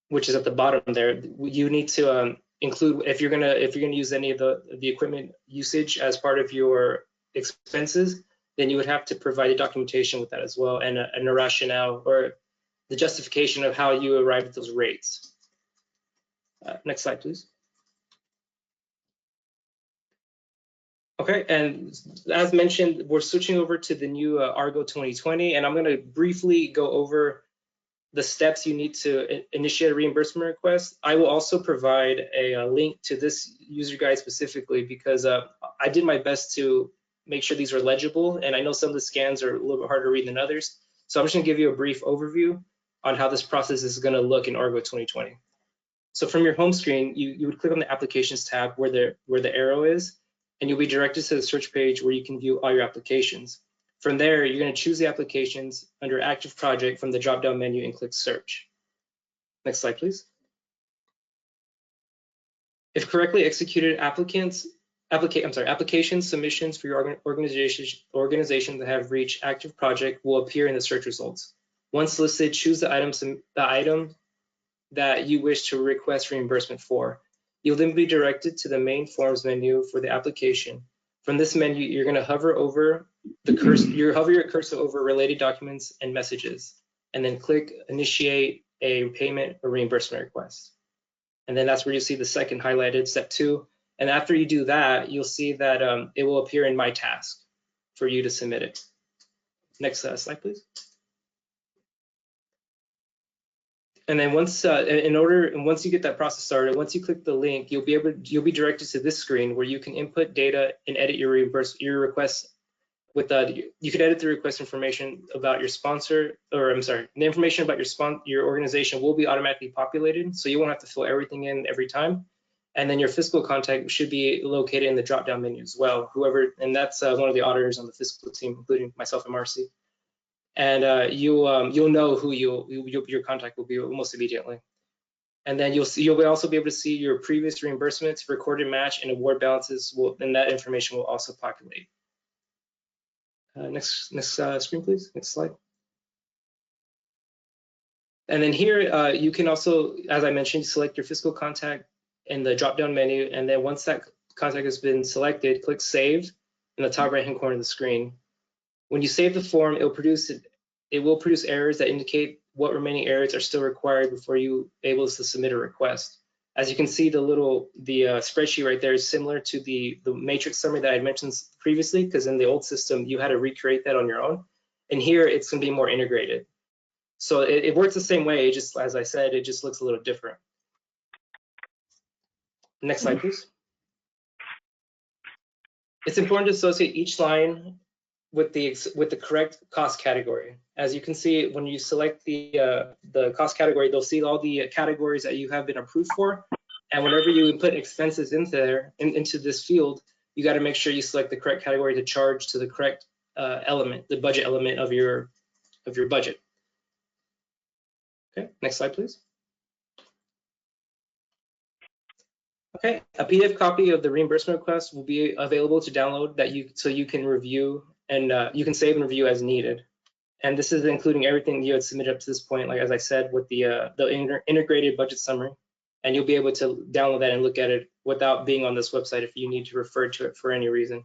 which is at the bottom there, you need to include if you're gonna use any of the equipment usage as part of your expenses, then you would have to provide a documentation with that as well, and a rationale or the justification of how you arrived at those rates. Next slide, please. Okay, and as mentioned, we're switching over to the new Argo 2020, and I'm going to briefly go over the steps you need to initiate a reimbursement request. I will also provide a link to this user guide specifically because I did my best to make sure these are legible, and I know some of the scans are a little bit harder to read than others. So I'm just going to give you a brief overview on how this process is going to look in Argo 2020. So from your home screen, you would click on the Applications tab where the arrow is, and you'll be directed to the search page where you can view all your applications. From there, you're going to choose the applications under Active Project from the drop-down menu and click Search. Next slide, please. If correctly executed, applicants application submissions for your organization that have reached active project will appear in the search results. Once listed, choose the item that you wish to request reimbursement for. You'll then be directed to the main forms menu for the application. From this menu, you're going to hover over your cursor over related documents and messages, and then click initiate a payment or reimbursement request. And then that's where you'll see the second highlighted, step 2. And after you do that, you'll see that it will appear in My Task for you to submit it. Next slide, please. And then once you get that process started, once you click the link, you'll be directed to this screen where you can input data and edit your request. You can edit the request information about your sponsor, or I'm sorry, the information about your organization will be automatically populated, so you won't have to fill everything in every time. And then your fiscal contact should be located in the drop-down menu as well. And that's one of the auditors on the fiscal team, including myself and Marcy. And you'll know who your contact will be almost immediately. And then you'll also be able to see your previous reimbursements, recorded match, and award balances. And that information will also populate. Next screen, please. Next slide. And then here you can also, as I mentioned, select your fiscal contact in the drop-down menu. And then once that contact has been selected, click Save in the top right-hand corner of the screen. When you save the form, it will produce errors that indicate what remaining errors are still required before you are able to submit a request. As you can see, the spreadsheet right there is similar to the matrix summary that I mentioned previously, because in the old system, you had to recreate that on your own. And here, it's going to be more integrated. So it works the same way, just as I said, it just looks a little different. Next slide, please. It's important to associate each line with the correct cost category. As you can see, when you select the cost category, they'll see all the categories that you have been approved for. And whenever you input expenses into this field, you got to make sure you select the correct category to charge to the correct element, the budget element of your budget. Okay, next slide, please. Okay, a PDF copy of the reimbursement request will be available to download so you can review and you can save and review as needed. And this is including everything you had submitted up to this point, like as I said, with the integrated budget summary. And you'll be able to download that and look at it without being on this website if you need to refer to it for any reason.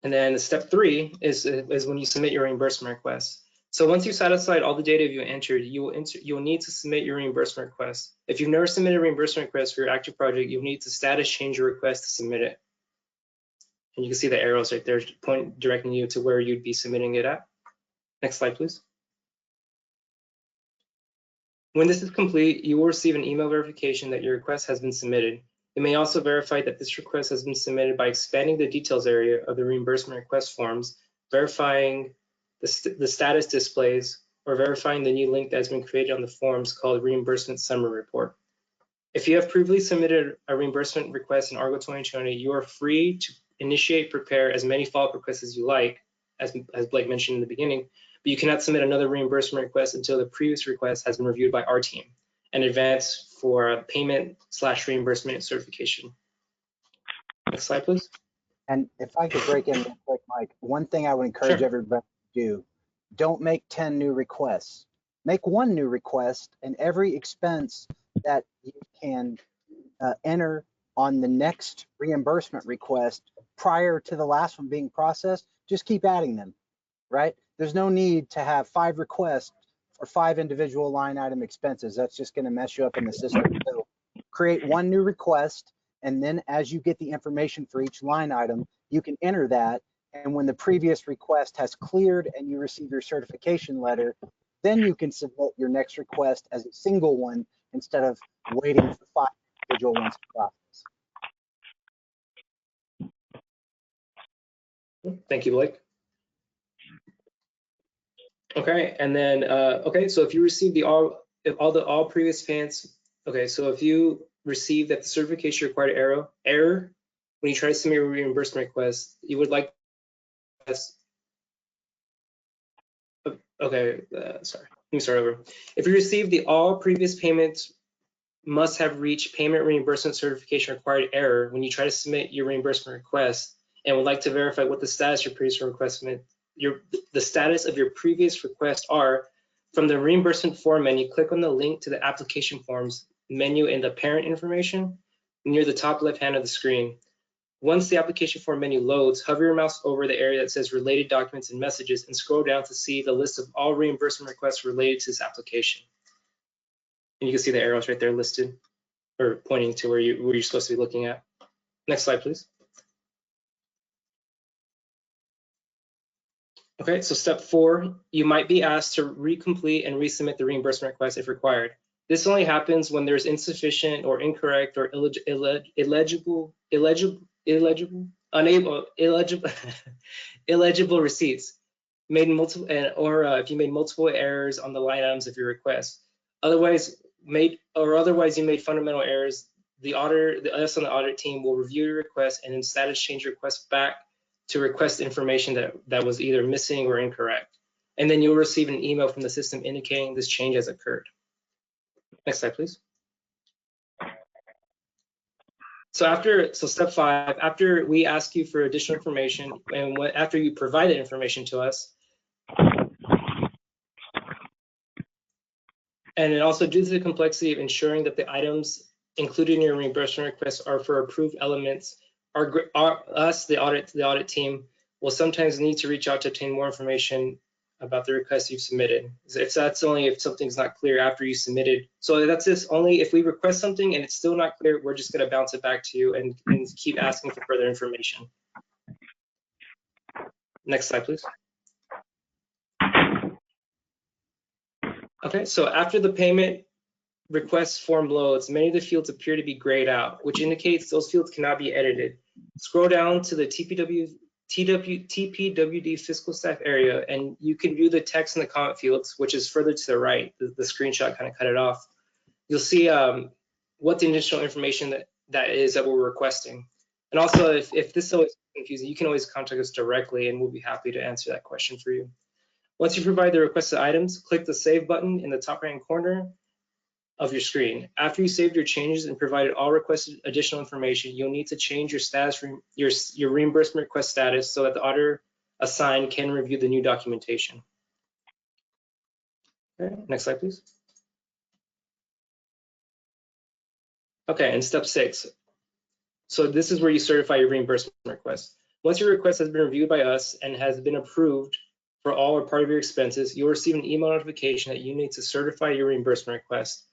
And then step 3 is when you submit your reimbursement request. So once you satisfied all the data you entered, you'll need to submit your reimbursement request. If you've never submitted a reimbursement request for your active project, you'll need to status change your request to submit it. And you can see the arrows right there directing you to where you'd be submitting it at. Next slide, please. When this is complete, you will receive an email verification that your request has been submitted. It may also verify that this request has been submitted by expanding the details area of the reimbursement request forms, verifying the status displays, or verifying the new link that has been created on the forms called Reimbursement Summary Report. If you have previously submitted a reimbursement request in Argo 2020, you are free to initiate, prepare as many follow-up requests as you like, as Blake mentioned in the beginning, but you cannot submit another reimbursement request until the previous request has been reviewed by our team and advance for payment/reimbursement certification. Next slide, please. And if I could break in real quick, Mike, one thing I would encourage everybody to do, don't make 10 new requests. Make 1 new request, and every expense that you can enter on the next reimbursement request prior to the last one being processed, just keep adding them, right? There's no need to have 5 requests for 5 individual line item expenses. That's just going to mess you up in the system. So create 1 new request, and then as you get the information for each line item, you can enter that. And when the previous request has cleared and you receive your certification letter, then you can submit your next request as a single one instead of waiting for 5 individual ones to process. Thank you, Blake. Okay, and then okay, so if you receive all previous payments, okay, so if you receive that the certification required error when you try to submit a reimbursement request, you would like this. Okay, sorry, let me start over. If you receive all previous payments must have reached payment reimbursement certification required error when you try to submit your reimbursement request and would like to verify what the status of your previous request, the status of your previous request are, from the reimbursement form menu, click on the link to the application forms menu in the parent information near the top left hand of the screen. Once the application form menu loads, hover your mouse over the area that says related documents and messages and scroll down to see the list of all reimbursement requests related to this application. And you can see the arrows right there listed or pointing to where you're supposed to be looking at. Next slide, please. Okay, so step 4, you might be asked to recomplete and resubmit the reimbursement request if required. This only happens when there's insufficient or incorrect or illegible receipts made multiple, or if you made multiple errors on the line items of your request. Otherwise you made fundamental errors, us on the audit team will review your request and in status change your request back to request information that was either missing or incorrect. And then you'll receive an email from the system indicating this change has occurred. Next slide, please. So step 5, after we ask you for additional information and after you provide that information to us, and then also due to the complexity of ensuring that the items included in your reimbursement request are for approved elements, the audit team will sometimes need to reach out to obtain more information about the request you've submitted. That's only if something's not clear after you submitted. So that's just only if we request something and it's still not clear, we're just going to bounce it back to you and keep asking for further information. Next slide, please. Okay, so after the payment request form loads, many of the fields appear to be grayed out, which indicates those fields cannot be edited. Scroll down to the TPWD fiscal staff area, and you can view the text in the comment fields, which is further to the right. The screenshot kind of cut it off. You'll see what the additional information that is that we're requesting. And also, if this is always confusing, you can always contact us directly, and we'll be happy to answer that question for you. Once you provide the requested items, click the Save button in the top right-hand corner of your screen. After you saved your changes and provided all requested additional information, you'll need to change your status, your reimbursement request status, so that the auditor assigned can review the new documentation. Okay, next slide, please. Okay, and step 6. So this is where you certify your reimbursement request. Once your request has been reviewed by us and has been approved for all or part of your expenses, you'll receive an email notification that you need to certify your reimbursement request.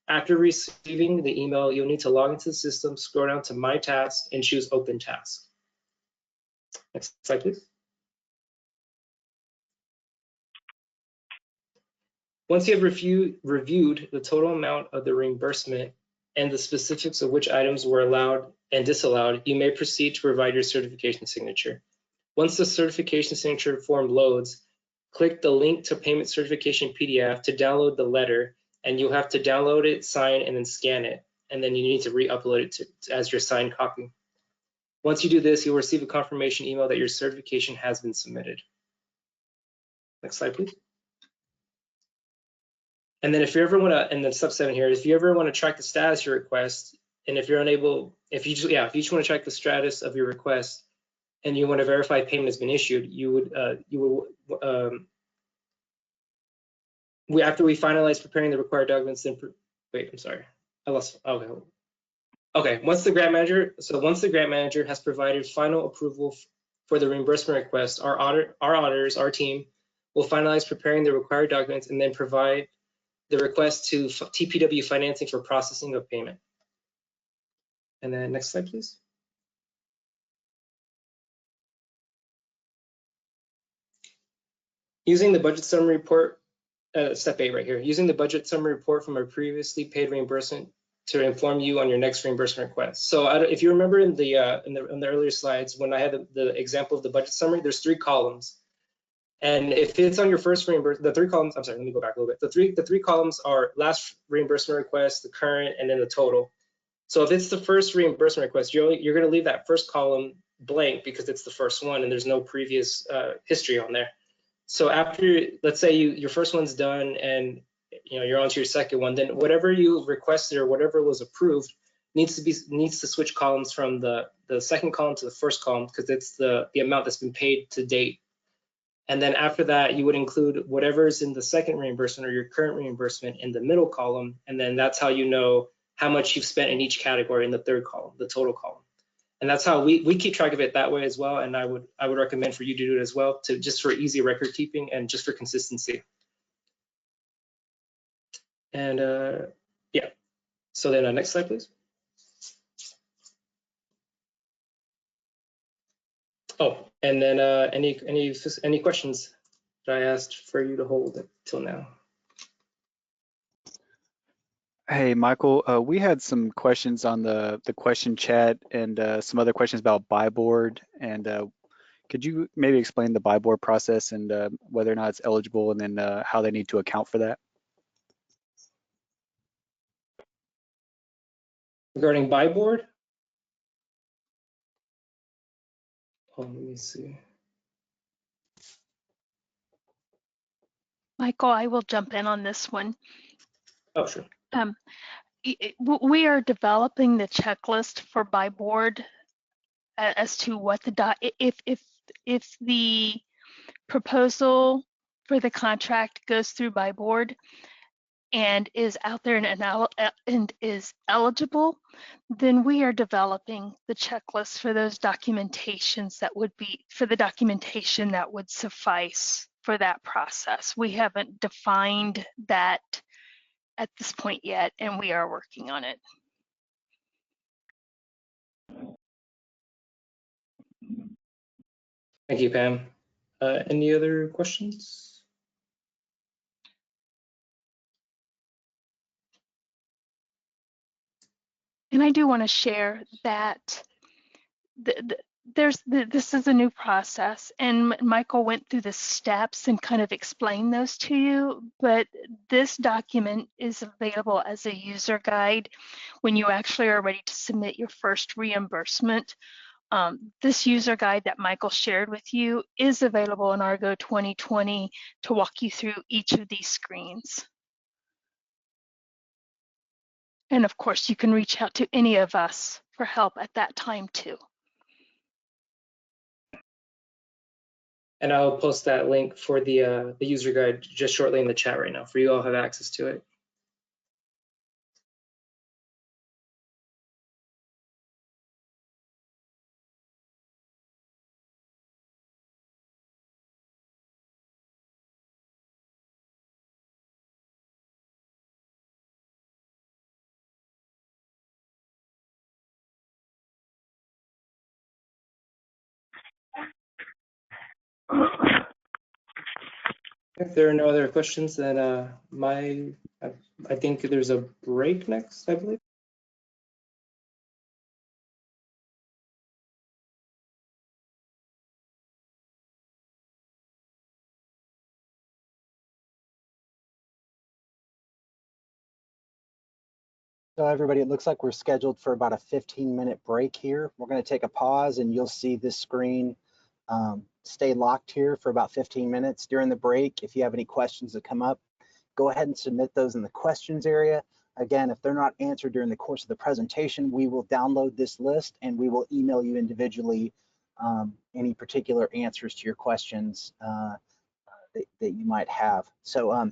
After receiving the email, you'll need to log into the system, scroll down to My Task, and choose Open Task. Next slide, please. Once you have reviewed the total amount of the reimbursement and the specifics of which items were allowed and disallowed, you may proceed to provide your certification signature. Once the certification signature form loads, click the link to payment certification PDF to download the letter, and you'll have to download it, sign, and then scan it. And then you need to re-upload it as your signed copy. Once you do this, you'll receive a confirmation email that your certification has been submitted. Next slide, please. And then if you ever want to, and then step 7 here, if you ever want to track the status of your request, and if you're unable, if you just want to track the status of your request, and you want to verify payment has been issued, after we finalize preparing the required documents, then wait, I'm sorry, I lost. Okay. Once the grant manager has provided final approval for the reimbursement request, our auditors, our team, will finalize preparing the required documents and then provide the request to TPW Financing for processing of payment. And then next slide, please. Using the budget summary report, step 8 right here, using the budget summary report from a previously paid reimbursement to inform you on your next reimbursement request. So if you remember in the earlier slides, when I had the example of the budget summary, there's 3 columns. And if it's on your first reimbursement, the 3 columns, I'm sorry, let me go back a little bit. The three columns are last reimbursement request, the current, and then the total. So if it's the first reimbursement request, you're going to leave that first column blank because it's the first one and there's no previous history on there. So after, let's say your first one's done and you're on to your second one, then whatever you requested or whatever was approved needs to switch columns from the second column to the first column, because it's the amount that's been paid to date. And then after that, you would include whatever's in the second reimbursement or your current reimbursement in the middle column. And then that's how you know how much you've spent in each category in the third column, the total column. And that's how we keep track of it that way as well. And I would recommend for you to do it as well, to just for easy record keeping and just for consistency. And yeah, so then next slide, please. Oh, and then any questions that I asked for you to hold till now? Hey, Michael, we had some questions on the question chat and some other questions about buy board. And could you maybe explain the buy board process and whether or not it's eligible, and then how they need to account for that? Regarding buy board? Oh, let me see. Michael, I will jump in on this one. Oh, sure. We are developing the checklist for buy board as to what if the proposal for the contract goes through buy board and is out there and is eligible, then we are developing the checklist for those documentations that would be for the documentation that would suffice for that process. We haven't defined that at this point yet, and we are working on it. Thank you, Pam. Any other questions? And I do want to share that this is a new process, and Michael went through the steps and kind of explained those to you, but this document is available as a user guide when you actually are ready to submit your first reimbursement. This user guide that Michael shared with you is available in Argo 2020 to walk you through each of these screens. And of course, you can reach out to any of us for help at that time too. And I'll post that link for the user guide just shortly in the chat right now for you all to have access to it. If there are no other questions, then I think there's a break next, I believe. So everybody, it looks like we're scheduled for about a 15-minute break here. We're going to take a pause, and you'll see this screen stay locked here for about 15 minutes. During the break, if you have any questions that come up, go ahead and submit those in the questions area. Again, if they're not answered during the course of the presentation, we will download this list and we will email you individually any particular answers to your questions that you might have. So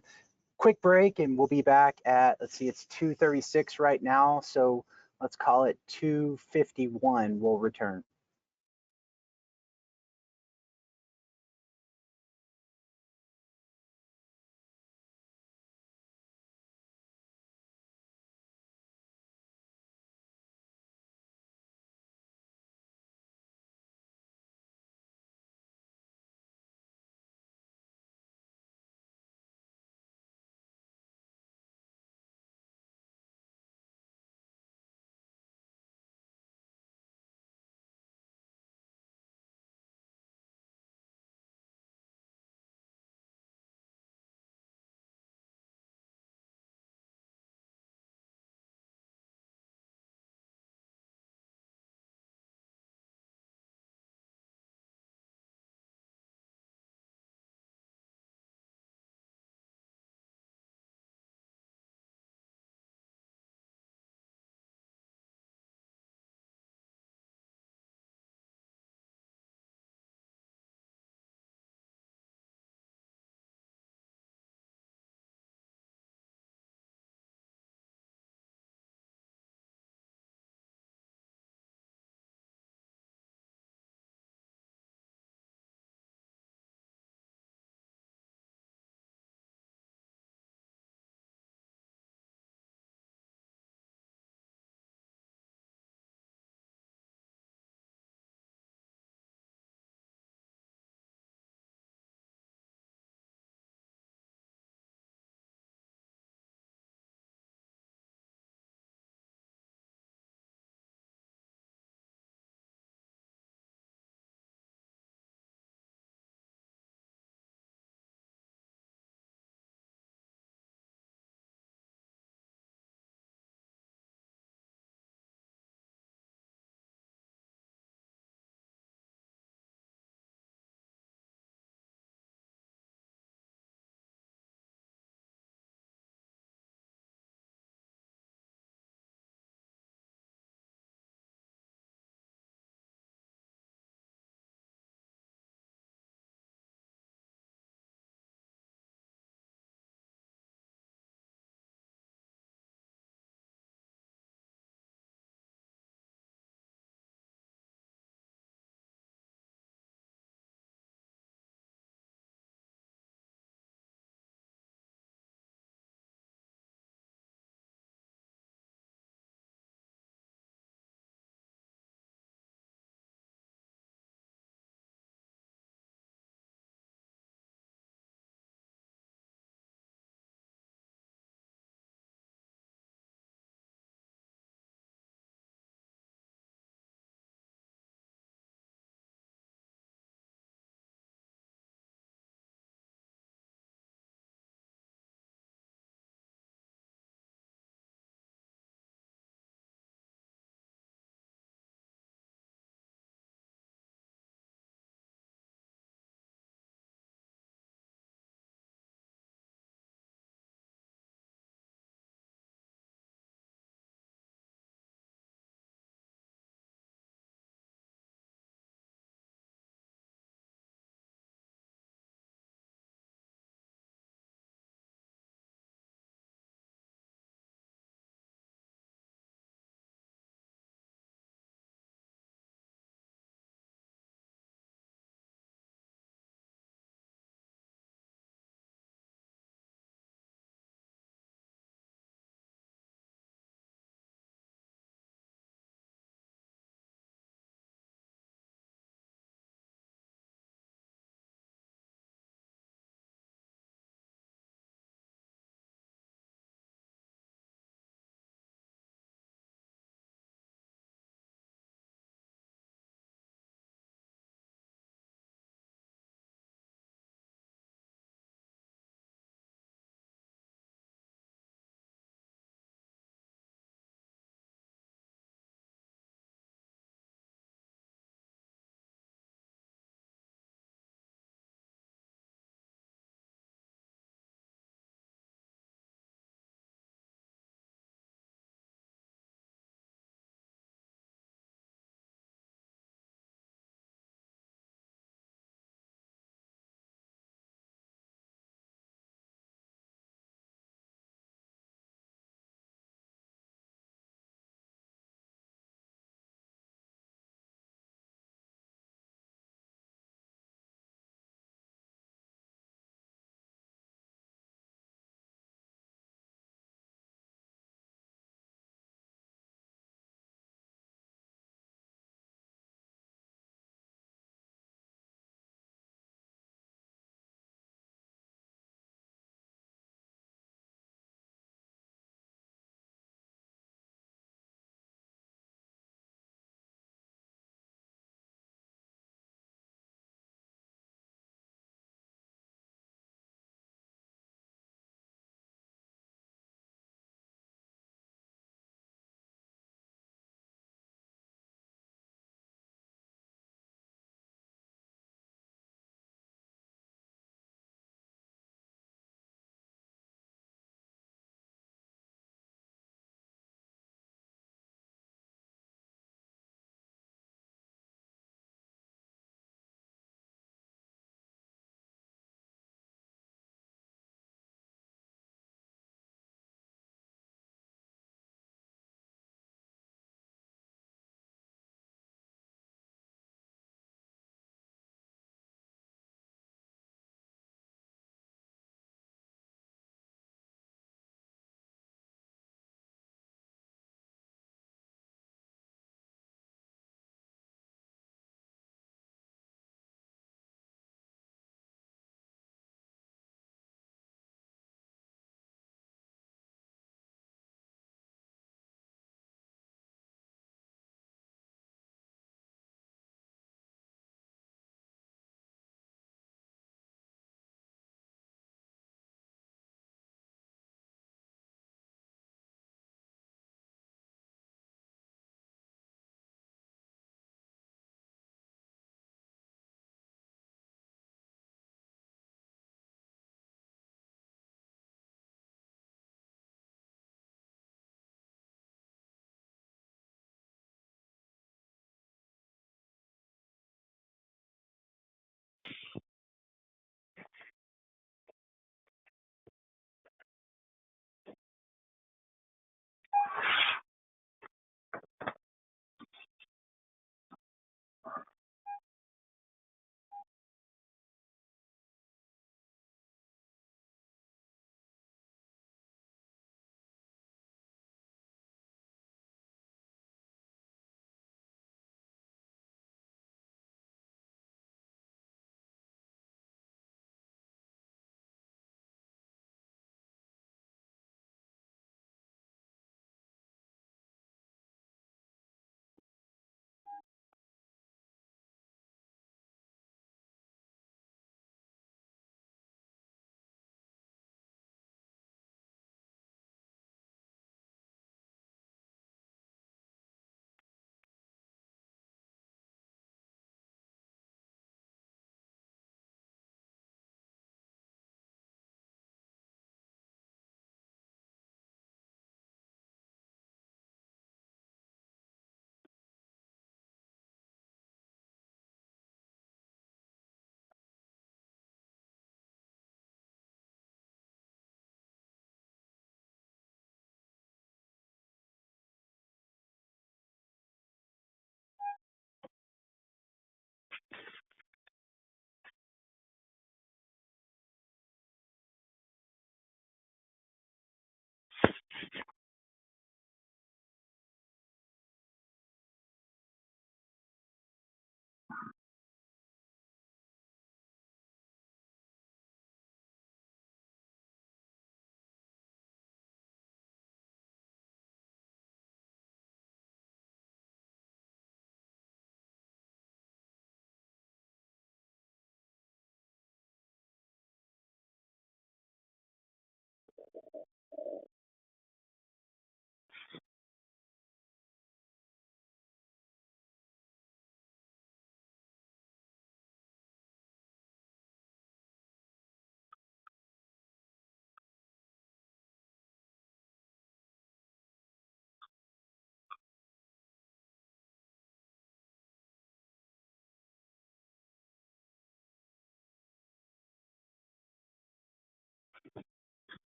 quick break, and we'll be back at, let's see, it's 2:36 right now, so let's call it 2:51. We'll return.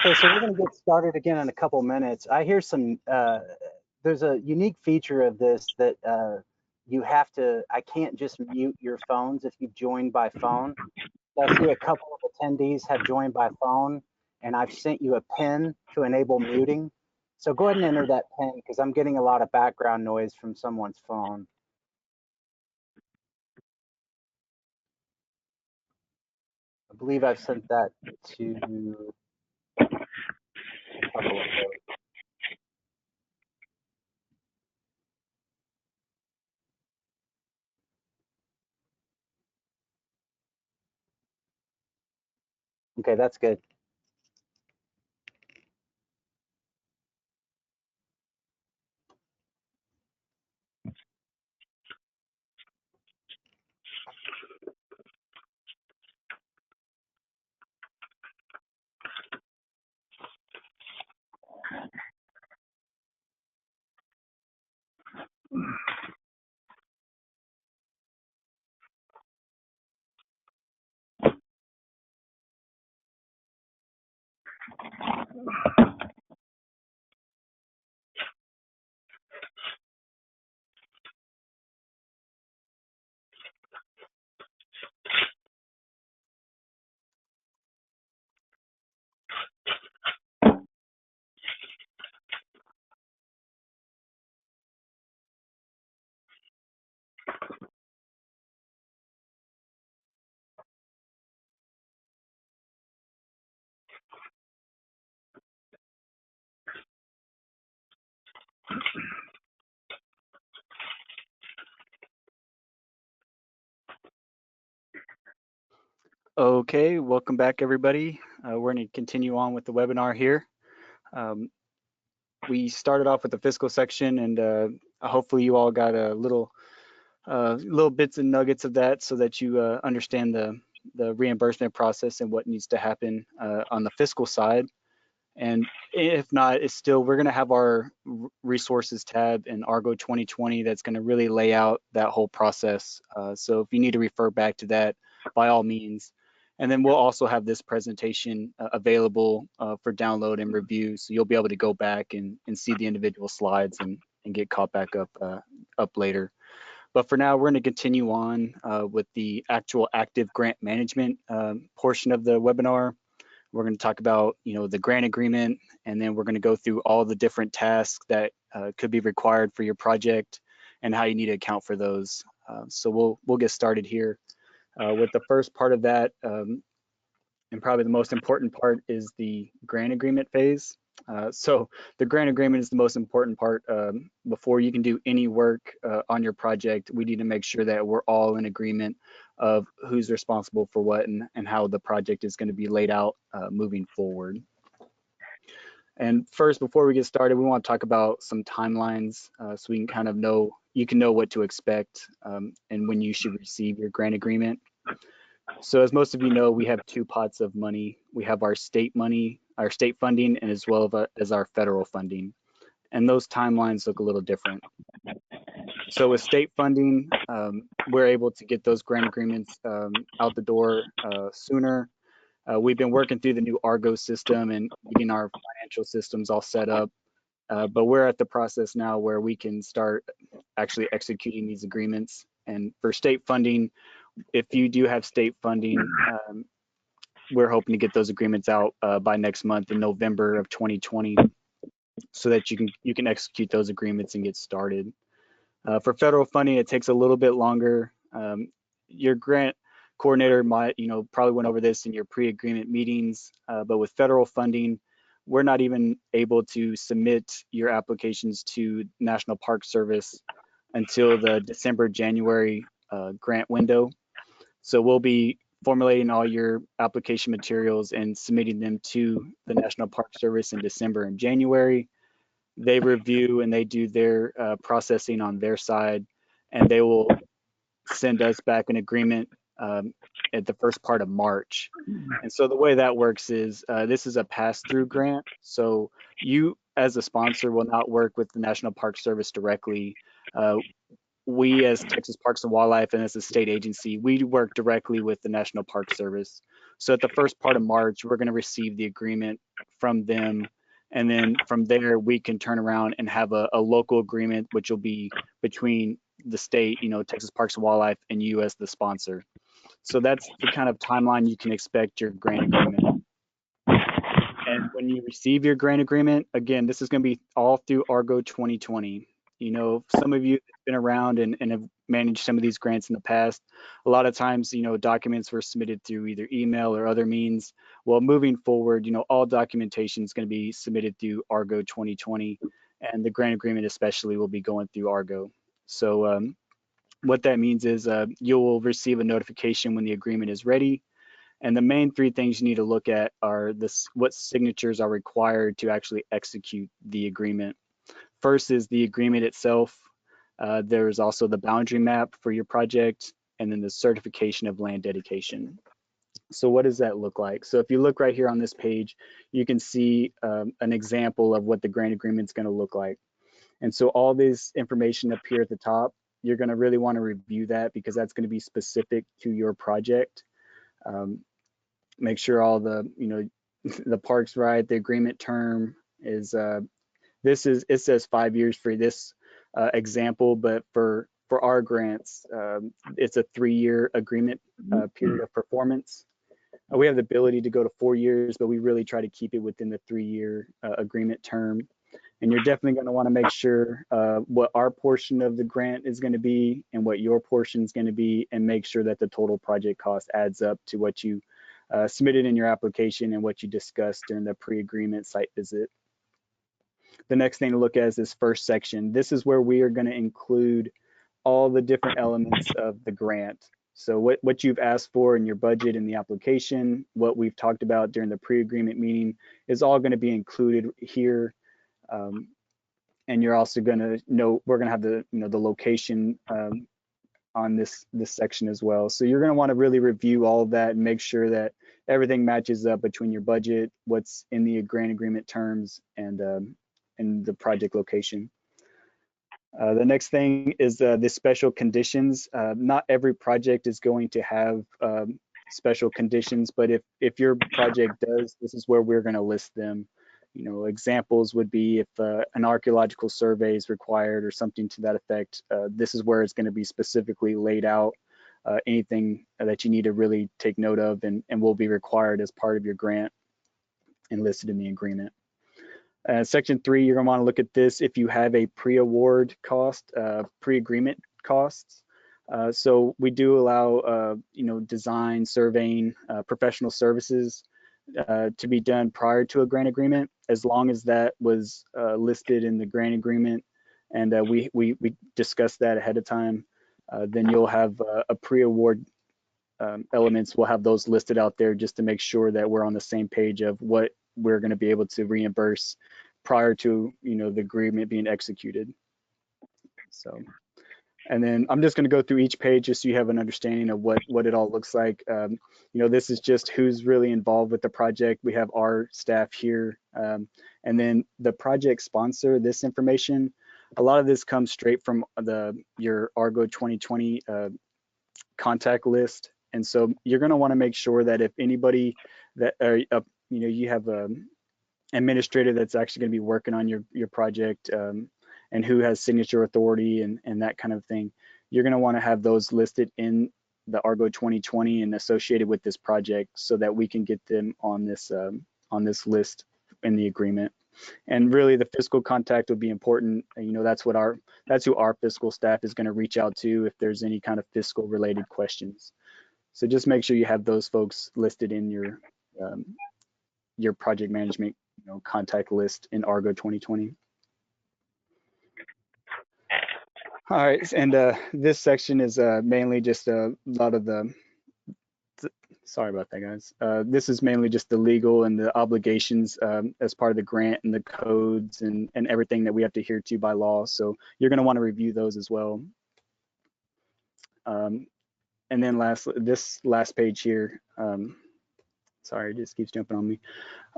Okay, so we're going to get started again in a couple minutes. I hear some, there's a unique feature of this that you have to, I can't just mute your phones if you've joined by phone. So I see a couple of attendees have joined by phone, and I've sent you a PIN to enable muting. So go ahead and enter that PIN because I'm getting a lot of background noise from someone's phone. I believe I've sent that to a couple of folks. Okay, that's good. Okay, welcome back, everybody. We're going to continue on with the webinar here. We started off with the fiscal section, and hopefully you all got a little bits and nuggets of that so that you understand the reimbursement process and what needs to happen on the fiscal side. And if not, it's still, we're going to have our resources tab in Argo 2020 that's going to really lay out that whole process. So if you need to refer back to that, by all means. And then we'll also have this presentation available for download and review. So you'll be able to go back and see the individual slides and get caught back up later. But for now, we're going to continue on with the actual active grant management portion of the webinar. We're going to talk about, the grant agreement, and then we're going to go through all the different tasks that could be required for your project and how you need to account for those. So we'll get started here with the first part of that, and probably the most important part is the grant agreement phase. So the grant agreement is the most important part. Before you can do any work on your project, we need to make sure that we're all in agreement of who's responsible for what and how the project is going to be laid out moving forward. And first, before we get started, we want to talk about some timelines so we can kind of know, you can know what to expect and when you should receive your grant agreement. So as most of you know, we have two pots of money. We have our state money, our state funding, and as well as our federal funding. And those timelines look a little different. So with state funding, we're able to get those grant agreements out the door sooner. We've been working through the new Argo system and getting our financial systems all set up. But we're at the process now where we can start actually executing these agreements. And for state funding, if you do have state funding, we're hoping to get those agreements out by next month in November of 2020 so that you can execute those agreements and get started. For federal funding, it takes a little bit longer. Your grant coordinator might, probably went over this in your pre-agreement meetings, but with federal funding, we're not even able to submit your applications to National Park Service until the December-January grant window. So we'll be formulating all your application materials and submitting them to the National Park Service in December and January. They review and they do their processing on their side, and they will send us back an agreement at the first part of March. And so the way that works is this is a pass-through grant. So you as a sponsor will not work with the National Park Service directly. We as Texas Parks and Wildlife and as a state agency, we work directly with the National Park Service. So at the first part of March, we're going to receive the agreement from them. And then from there, we can turn around and have a local agreement, which will be between the state, Texas Parks and Wildlife, and you as the sponsor. So that's the kind of timeline you can expect your grant agreement. And when you receive your grant agreement, again, this is going to be all through Argo 2020. Some of you have been around and have managed some of these grants in the past. A lot of times, documents were submitted through either email or other means. Well, moving forward, all documentation is going to be submitted through Argo 2020, and the grant agreement especially will be going through Argo. So what that means is you will receive a notification when the agreement is ready. And the main three things you need to look at are what signatures are required to actually execute the agreement. First is the agreement itself. There's also the boundary map for your project, and then the certification of land dedication. So what does that look like? So if you look right here on this page, you can see an example of what the grant agreement is going to look like. And so all this information up here at the top, you're going to really want to review that because that's going to be specific to your project. Make sure all the, the park's right, the agreement term is, it says 5 years for this example, but for our grants, it's a 3-year agreement period of performance. We have the ability to go to 4 years, but we really try to keep it within the 3-year agreement term. And you're definitely going to want to make sure what our portion of the grant is going to be and what your portion is going to be, and make sure that the total project cost adds up to what you submitted in your application and what you discussed during the pre-agreement site visit. The next thing to look at is this first section. This is where we are going to include all the different elements of the grant. So what you've asked for in your budget in the application, what we've talked about during the pre-agreement meeting is all going to be included here. And you're also going to know, we're going to have the, the location on this section as well. So you're going to want to really review all of that and make sure that everything matches up between your budget, what's in the grant agreement terms, and the project location. The next thing is the special conditions. Not every project is going to have special conditions, but if your project does, this is where we're going to list them. Examples would be if an archaeological survey is required or something to that effect. This is where it's going to be specifically laid out. Anything that you need to really take note of and will be required as part of your grant and listed in the agreement. Section 3, you're going to want to look at this if you have a pre-award cost, pre-agreement costs. So we do allow, design, surveying, professional services to be done prior to a grant agreement, as long as that was listed in the grant agreement and we discussed that ahead of time. Then you'll have a pre-award elements. We'll have those listed out there just to make sure that we're on the same page of what we're going to be able to reimburse prior to the agreement being executed. So, and then I'm just going to go through each page just so you have an understanding of what it all looks like. This is just who's really involved with the project. We have our staff here, and then the project sponsor. This information, a lot of this comes straight from your Argo 2020 contact list, and so you're going to want to make sure that if anybody that you have an administrator that's actually going to be working on your project and who has signature authority and that kind of thing, you're going to want to have those listed in the Argo 2020 and associated with this project so that we can get them on this list in the agreement. And really the fiscal contact would be important. That's who our fiscal staff is going to reach out to if there's any kind of fiscal related questions. So just make sure you have those folks listed in your project management contact list in Argo 2020. All right, and this section is mainly just a lot of sorry about that, guys. This is mainly just the legal and the obligations as part of the grant and the codes and everything that we have to adhere to by law. So you're going to want to review those as well. And then this last page here, sorry, it just keeps jumping on me.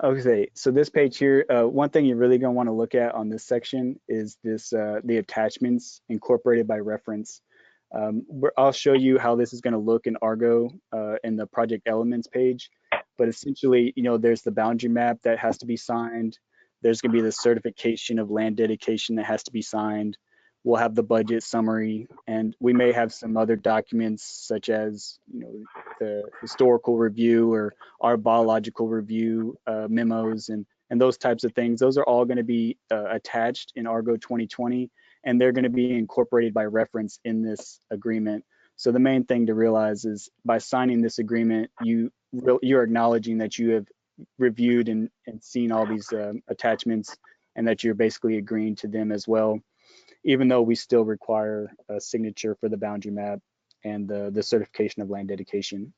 Okay, so this page here, one thing you're really going to want to look at on this section is the attachments incorporated by reference. I'll show you how this is going to look in Argo in the project elements page, but essentially, there's the boundary map that has to be signed. There's going to be the certification of land dedication that has to be signed. We'll have the budget summary, and we may have some other documents such as the historical review or our biological review memos and those types of things. Those are all going to be attached in Argo 2020, and they're going to be incorporated by reference in this agreement. So the main thing to realize is by signing this agreement, you're acknowledging that you have reviewed and seen all these attachments and that you're basically agreeing to them as well, even though we still require a signature for the boundary map and the certification of land dedication.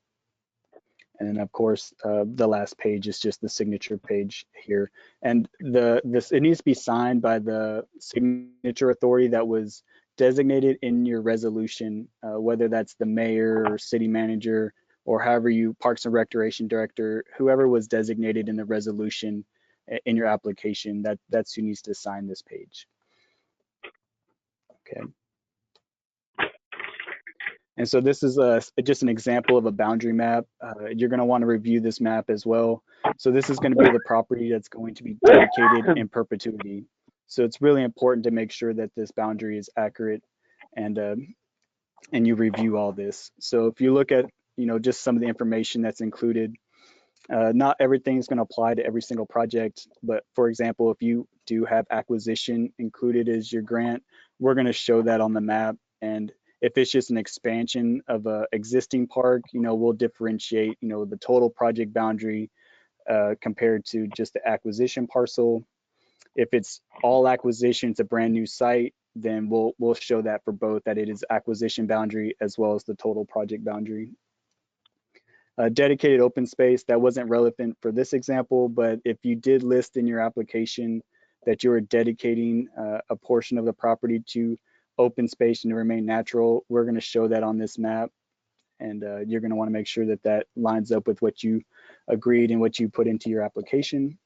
And then of course, the last page is just the signature page here. And it needs to be signed by the signature authority that was designated in your resolution, whether that's the mayor or city manager or however Parks and Recreation director, whoever was designated in the resolution in your application, that's who needs to sign this page. ahead. And so this is just an example of a boundary map. You're going to want to review this map as well. So this is going to be the property that's going to be dedicated in perpetuity. So it's really important to make sure that this boundary is accurate and you review all this. So if you look at, just some of the information that's included, not everything is going to apply to every single project, but for example, if you do have acquisition included as your grant, we're going to show that on the map. And if it's just an expansion of a existing park, we'll differentiate, the total project boundary compared to just the acquisition parcel. If it's all acquisition, it's a brand new site, then we'll show that for both, that it is acquisition boundary as well as the total project boundary. Dedicated open space, that wasn't relevant for this example, but if you did list in your application that you were dedicating a portion of the property to open space and to remain natural, we're going to show that on this map. And you're going to want to make sure that that lines up with what you agreed and what you put into your application.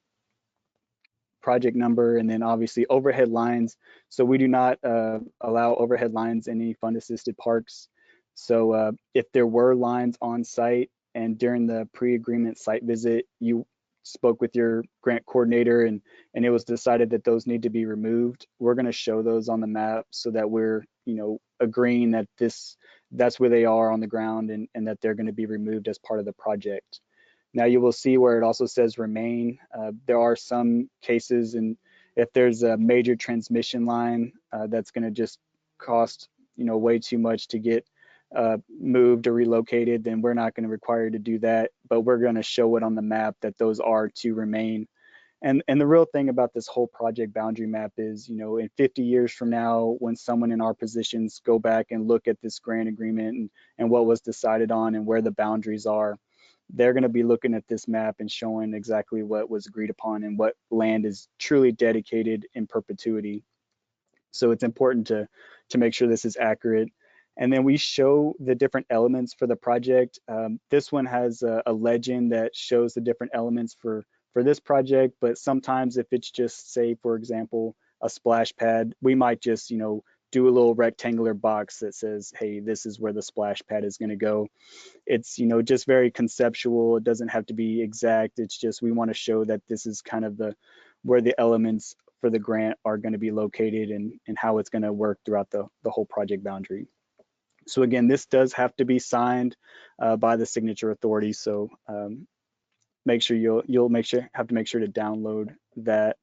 Project number, and then obviously overhead lines. So we do not allow overhead lines in any fund assisted parks. So if there were lines on site and during the pre-agreement site visit, you spoke with your grant coordinator and it was decided that those need to be removed, we're going to show those on the map so that we're, agreeing that that's where they are on the ground and that they're going to be removed as part of the project. Now you will see where it also says remain. There are some cases, and if there's a major transmission line that's going to just cost way too much to get moved or relocated, then we're not going to require you to do that. But we're going to show it on the map that those are to remain. And the real thing about this whole project boundary map is, in 50 years from now, when someone in our positions go back and look at this grant agreement and what was decided on and where the boundaries are, they're going to be looking at this map and showing exactly what was agreed upon and what land is truly dedicated in perpetuity. So it's important to make sure this is accurate. And then we show the different elements for the project. This one has a legend that shows the different elements for this project, but sometimes if it's just, say, for example, a splash pad, we might just, do a little rectangular box that says, hey, this is where the splash pad is going to go. It's, just very conceptual. It doesn't have to be exact. It's just, we want to show that this is kind of where the elements for the grant are going to be located and how it's going to work throughout the whole project boundary. So again, this does have to be signed by the signature authority. So make sure you'll have to make sure to download that.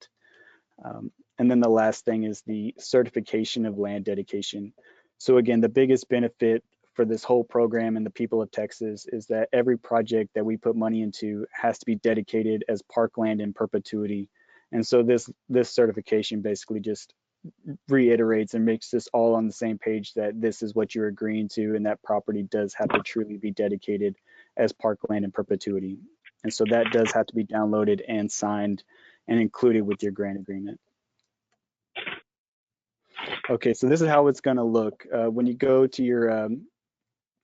And then the last thing is the certification of land dedication. So again, the biggest benefit for this whole program and the people of Texas is that every project that we put money into has to be dedicated as parkland in perpetuity. And so this certification basically just reiterates and makes this all on the same page that this is what you're agreeing to, and that property does have to truly be dedicated as parkland in perpetuity. And so that does have to be downloaded and signed and included with your grant agreement. Okay, so this is how it's going to look. When you go to your,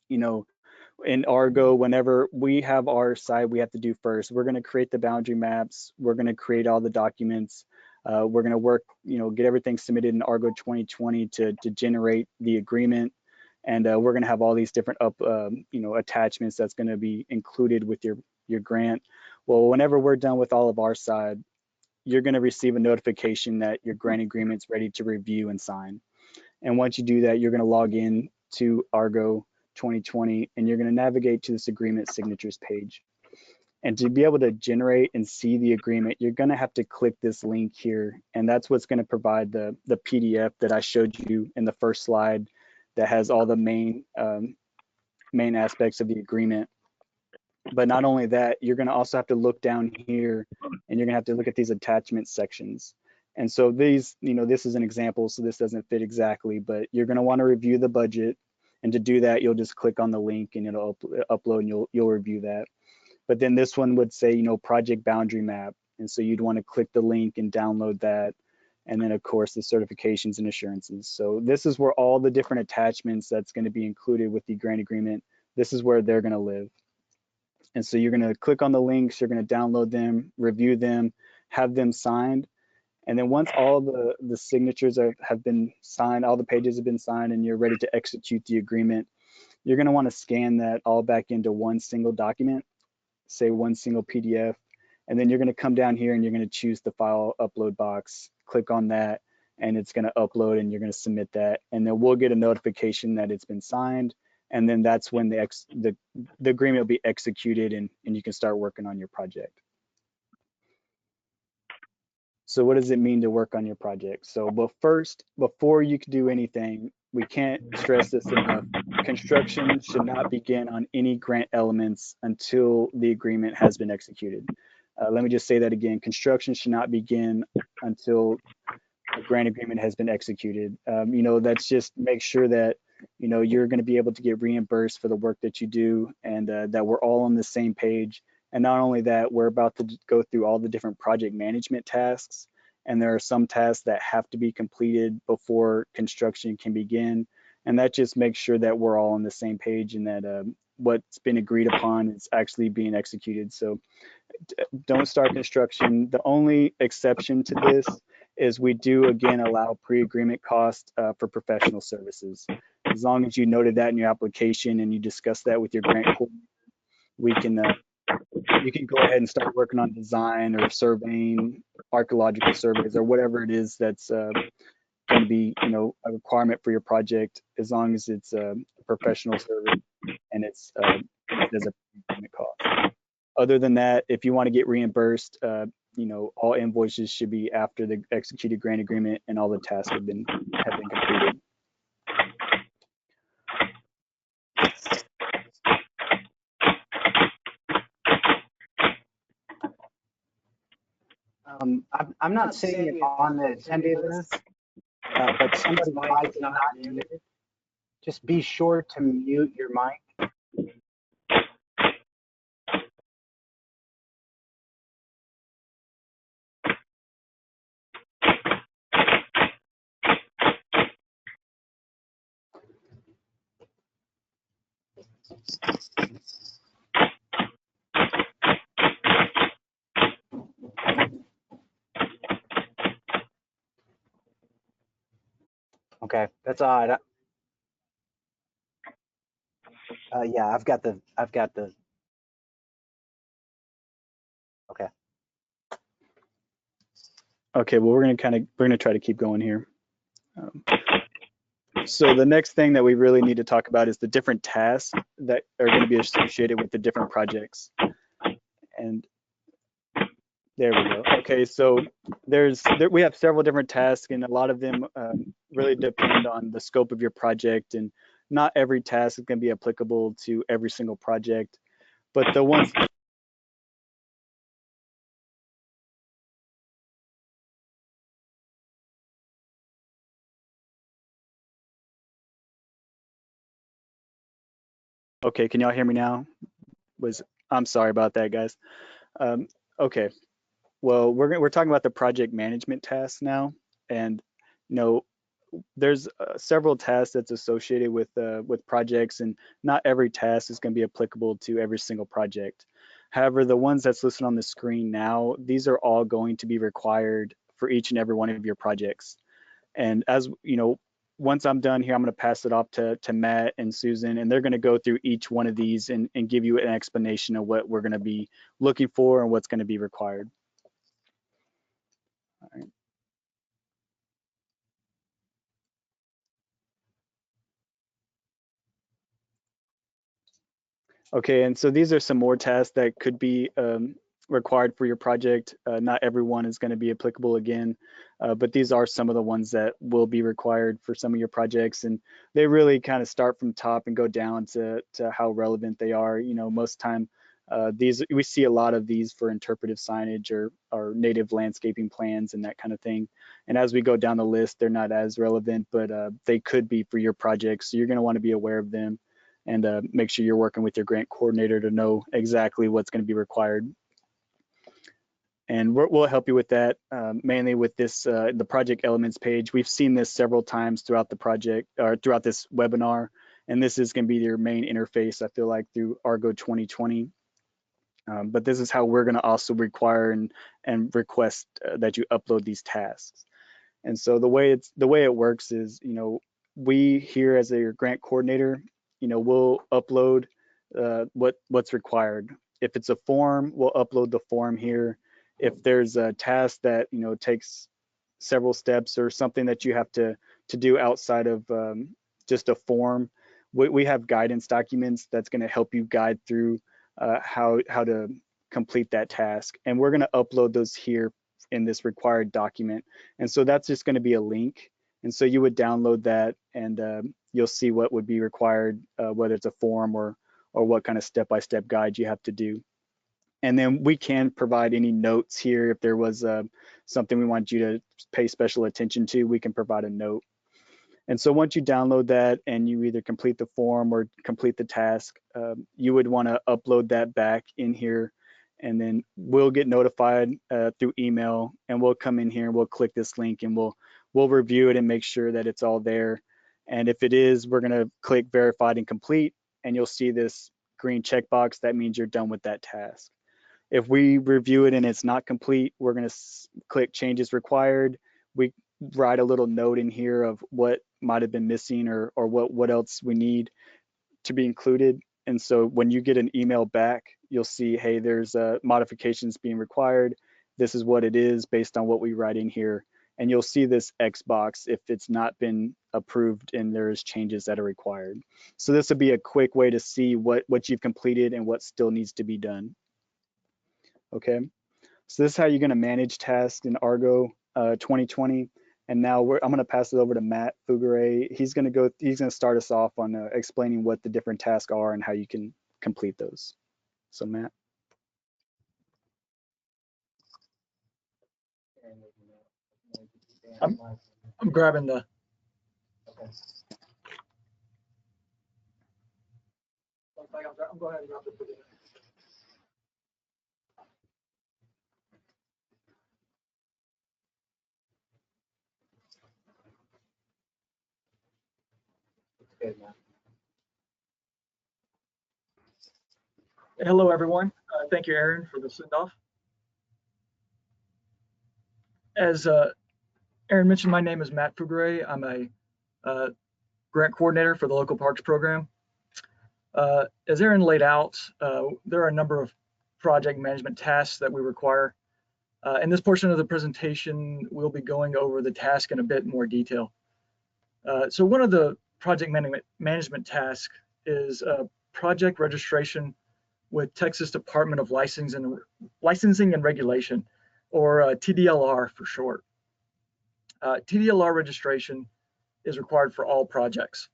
in Argo, whenever we have our side, we have to do first. We're going to create the boundary maps. We're going to create all the documents. We're going to work, get everything submitted in Argo 2020 to generate the agreement. And we're going to have all these different attachments that's going to be included with your grant. Well, whenever we're done with all of our side, you're going to receive a notification that your grant agreement's ready to review and sign. And once you do that, you're going to log in to Argo 2020 and you're going to navigate to this agreement signatures page. And to be able to generate and see the agreement, you're going to have to click this link here. And that's what's going to provide the PDF that I showed you in the first slide that has all the main aspects of the agreement. But not only that, you're going to also have to look down here and you're going to have to look at these attachment sections. And so these, this is an example, so this doesn't fit exactly, but you're going to want to review the budget. And to do that, you'll just click on the link and it'll upload and you'll review that. But then this one would say, project boundary map. And so you'd want to click the link and download that. And then of course, the certifications and assurances. So this is where all the different attachments that's going to be included with the grant agreement, this is where they're going to live. And so you're going to click on the links, you're going to download them, review them, have them signed. And then once all the signatures have been signed, all the pages have been signed, and you're ready to execute the agreement, you're going to want to scan that all back into one single document, say one single PDF. And then you're going to come down here and you're going to choose the file upload box, click on that, and it's going to upload and you're going to submit that. And then we'll get a notification that it's been signed. And then that's when the agreement will be executed and you can start working on your project. So what does it mean to work on your project? So, but first, before you can do anything, we can't stress this enough. Construction should not begin on any grant elements until the agreement has been executed. Let me just say that again. Construction should not begin until the grant agreement has been executed. That's just make sure that, you're going to be able to get reimbursed for the work that you do, and that we're all on the same page. And not only that, we're about to go through all the different project management tasks. And there are some tasks that have to be completed before construction can begin. And that just makes sure that we're all on the same page and that what's been agreed upon is actually being executed. So don't start construction. The only exception to this is we do again allow pre-agreement costs for professional services. As long as you noted that in your application and you discuss that with your grant coordinator, you can go ahead and start working on design or surveying, archaeological surveys, or whatever it is that's going to be, a requirement for your project, as long as it's a professional survey and it's there's a pre-agreement cost. Other than that, if you want to get reimbursed, all invoices should be after the executed grant agreement and all the tasks have been completed. I'm not seeing it on the attendee list, but somebody might not mute it. Just be sure to mute your mic. Okay, that's odd. Yeah, I've got the. Okay. Okay, well, we're gonna try to keep going here. So the next thing that we really need to talk about is the different tasks that are going to be associated with the different projects. And there we go. Okay, so we have several different tasks, and a lot of them really depend on the scope of your project, and not every task is going to be applicable to every single project, but the ones. Okay, can y'all hear me now? I'm sorry about that, guys. Okay, well, we're talking about the project management tasks now, and there's several tasks that's associated with projects, and not every task is going to be applicable to every single project. However, the ones that's listed on the screen now, these are all going to be required for each and every one of your projects. And as once I'm done here, I'm going to pass it off to Matt and Susan, and they're going to go through each one of these and give you an explanation of what we're going to be looking for and what's going to be required. All right. Okay, and so these are some more tasks that could be required for your project. Not everyone is going to be applicable again, but these are some of the ones that will be required for some of your projects, and they really kind of start from top and go down to how relevant they are. Most time we see a lot of these for interpretive signage or native landscaping plans and that kind of thing. And as we go down the list, they're not as relevant, but they could be for your project, so you're going to want to be aware of them. And make sure you're working with your grant coordinator to know exactly what's going to be required. And we'll help you with that, mainly with this, the project elements page. We've seen this several times throughout the project or throughout this webinar, and this is going to be your main interface, I feel like, through Argo 2020. But this is how we're going to also require and request that you upload these tasks. And so the way it works is, we here as a grant coordinator, we'll upload what's required. If it's a form, we'll upload the form here. If there's a task that takes several steps or something that you have to do outside of just a form, we have guidance documents that's going to help you guide through how to complete that task, and we're going to upload those here in this required document. And so that's just going to be a link, and so you would download that, and you'll see what would be required, whether it's a form or what kind of step-by-step guide you have to do. And then we can provide any notes here. If there was something we want you to pay special attention to, we can provide a note. And so once you download that and you either complete the form or complete the task, you would want to upload that back in here, and then we'll get notified through email, and we'll come in here and we'll click this link, and we'll review it and make sure that it's all there. And if it is, we're going to click verified and complete, and you'll see this green checkbox. That means you're done with that task. If we review it and it's not complete, we're going to click changes required. We write a little note in here of what might have been missing or what else we need to be included. And so when you get an email back, you'll see, hey, there's modifications being required. This is what it is based on what we write in here. And you'll see this X box if it's not been approved and there's changes that are required. So this would be a quick way to see what you've completed and what still needs to be done. Okay, so this is how you're going to manage tasks in Argo 2020. And now I'm going to pass it over to Matt Fugere. He's going to start us off on explaining what the different tasks are and how you can complete those. So Matt. I'm grabbing the. Okay. I'm going ahead and grab the. Hello, everyone. Thank you, Aaron, for the send-off. As Aaron mentioned, my name is Matt Fugere. I'm a grant coordinator for the Local Parks Program. As Aaron laid out, there are a number of project management tasks that we require. In this portion of the presentation, we'll be going over the task in a bit more detail. So one of the project management tasks is project registration with Texas Department of Licensing and Regulation, or TDLR for short. TDLR registration is required for all projects.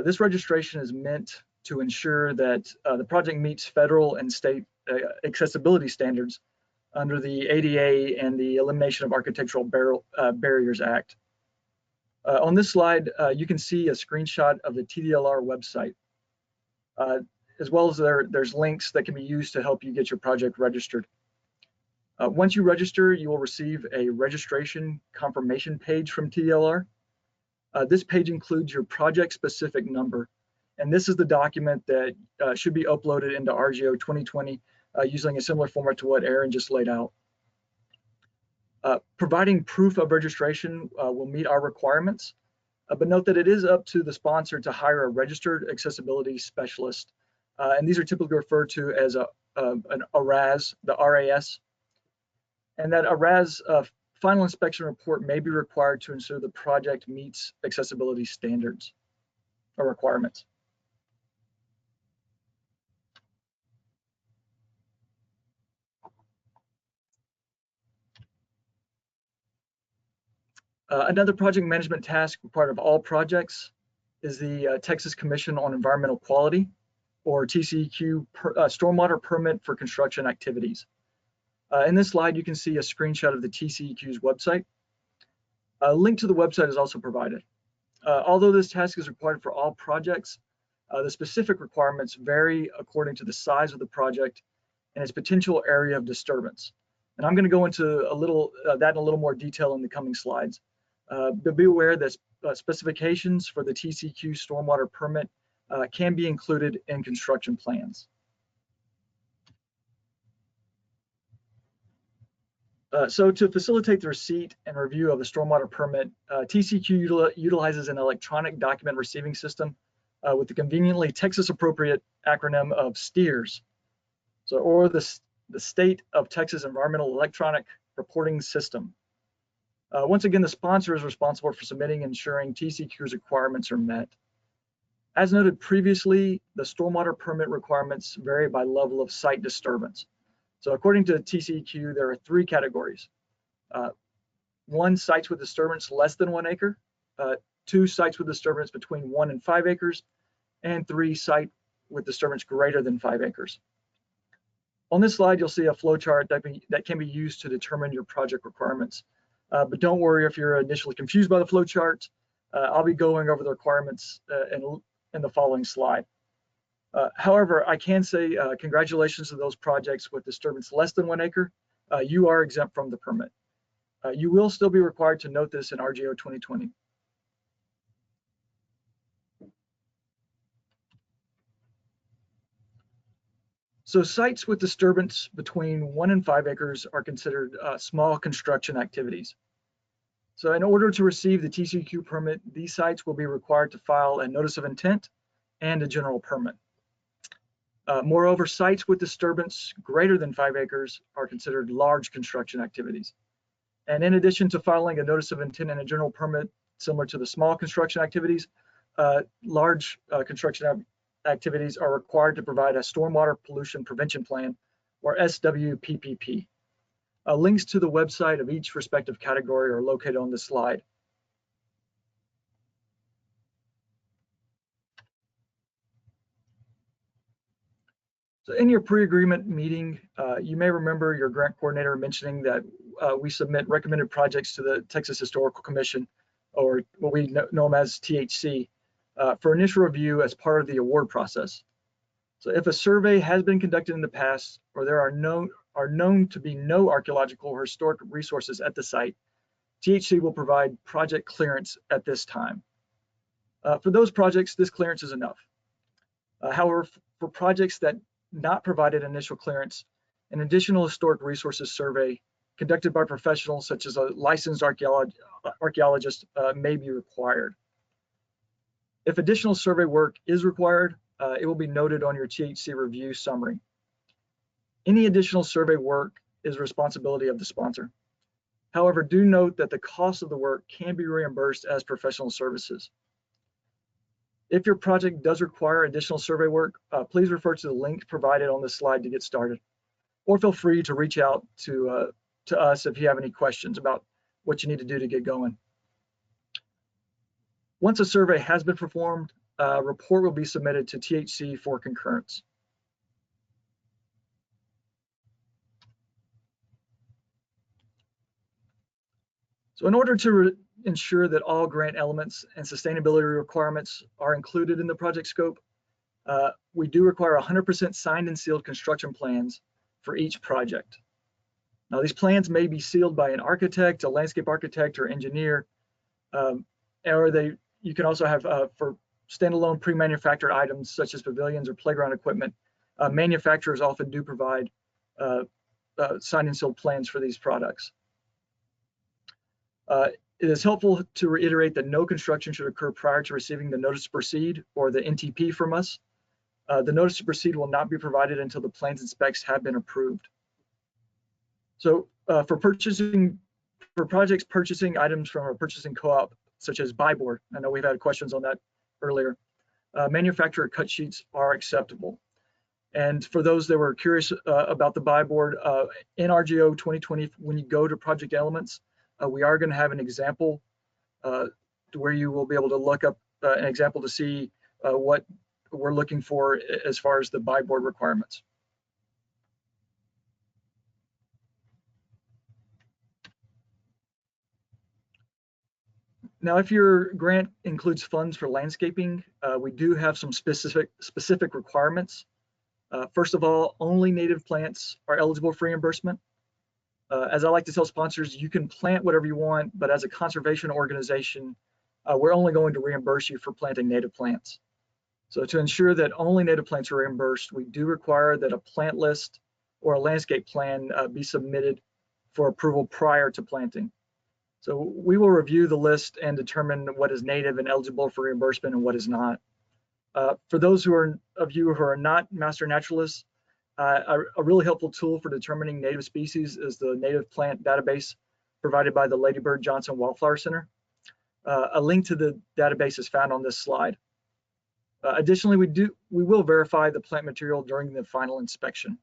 This registration is meant to ensure that the project meets federal and state accessibility standards under the ADA and the Elimination of Architectural Barriers Act. On this slide, you can see a screenshot of the TDLR website, as well as there's links that can be used to help you get your project registered. Once you register, you will receive a registration confirmation page from TDLR. This page includes your project-specific number, and this is the document that should be uploaded into RGO 2020 using a similar format to what Aaron just laid out. Providing proof of registration will meet our requirements, but note that it is up to the sponsor to hire a registered accessibility specialist, and these are typically referred to as an ARAS, the RAS, and that ARAS final inspection report may be required to ensure the project meets accessibility standards or requirements. Another project management task required of all projects is the Texas Commission on Environmental Quality, or TCEQ, stormwater permit for construction activities. In this slide, you can see a screenshot of the TCEQ's website. A link to the website is also provided. Although this task is required for all projects, the specific requirements vary according to the size of the project and its potential area of disturbance. And I'm going to go into that in a little more detail in the coming slides. But be aware that specifications for the TCEQ stormwater permit can be included in construction plans. So to facilitate the receipt and review of a stormwater permit, TCEQ utilizes an electronic document receiving system with the conveniently Texas appropriate acronym of STEERS, or the State of Texas Environmental Electronic Reporting System. Once again, the sponsor is responsible for submitting and ensuring TCEQ's requirements are met. As noted previously, the stormwater permit requirements vary by level of site disturbance. So according to TCEQ, there are 3 categories. 1, sites with disturbance less than 1 acre, 2, sites with disturbance between 1 and 5 acres, and 3, site with disturbance greater than 5 acres. On this slide, you'll see a flow chart that can be used to determine your project requirements. But don't worry if you're initially confused by the flow chart. I'll be going over the requirements in the following slide. However, I can say congratulations to those projects with disturbance less than 1 acre. You are exempt from the permit. You will still be required to note this in RGO 2020. So sites with disturbance between 1 and 5 acres are considered small construction activities. So in order to receive the TCEQ permit, these sites will be required to file a notice of intent and a general permit. Moreover, sites with disturbance greater than 5 acres are considered large construction activities. And in addition to filing a notice of intent and a general permit similar to the small construction activities, large construction activities are required to provide a stormwater pollution prevention plan, or SWPPP. Links to the website of each respective category are located on this slide. So in your pre-agreement meeting, you may remember your grant coordinator mentioning that we submit recommended projects to the Texas Historical Commission, or what we know them as THC, for initial review as part of the award process. So if a survey has been conducted in the past, or there are known to be no archaeological or historic resources at the site, THC will provide project clearance at this time. For those projects, this clearance is enough. However, for projects that not provided initial clearance, an additional historic resources survey conducted by professionals such as a licensed archaeologist may be required. If additional survey work is required, it will be noted on your THC review summary. Any additional survey work is responsibility of the sponsor. However, do note that the cost of the work can be reimbursed as professional services. If your project does require additional survey work, please refer to the link provided on this slide to get started, or feel free to reach out to us if you have any questions about what you need to do to get going. Once a survey has been performed, a report will be submitted to THC for concurrence. So in order to ensure that all grant elements and sustainability requirements are included in the project scope, we do require 100% signed and sealed construction plans for each project. Now, these plans may be sealed by an architect, a landscape architect, or engineer, or you can also have for standalone pre-manufactured items such as pavilions or playground equipment. Manufacturers often do provide signed and sealed plans for these products. It is helpful to reiterate that no construction should occur prior to receiving the notice to proceed, or the NTP, from us. The notice to proceed will not be provided until the plans and specs have been approved. So for projects purchasing items from a purchasing co-op, such as buy board, I know we've had questions on that earlier, manufacturer cut sheets are acceptable. And for those that were curious about the buy board, in RGO 2020, when you go to project elements, we are going to have an example where you will be able to look up an example to see what we're looking for as far as the buy board requirements. Now, if your grant includes funds for landscaping, we do have some specific requirements. First of all, only native plants are eligible for reimbursement. As I like to tell sponsors, you can plant whatever you want, but as a conservation organization, we're only going to reimburse you for planting native plants. So to ensure that only native plants are reimbursed, we do require that a plant list or a landscape plan be submitted for approval prior to planting. So we will review the list and determine what is native and eligible for reimbursement and what is not. For those of you who are not master naturalists, a really helpful tool for determining native species is the native plant database provided by the Lady Bird Johnson Wildflower Center. A link to the database is found on this slide. Additionally, we will verify the plant material during the final inspection.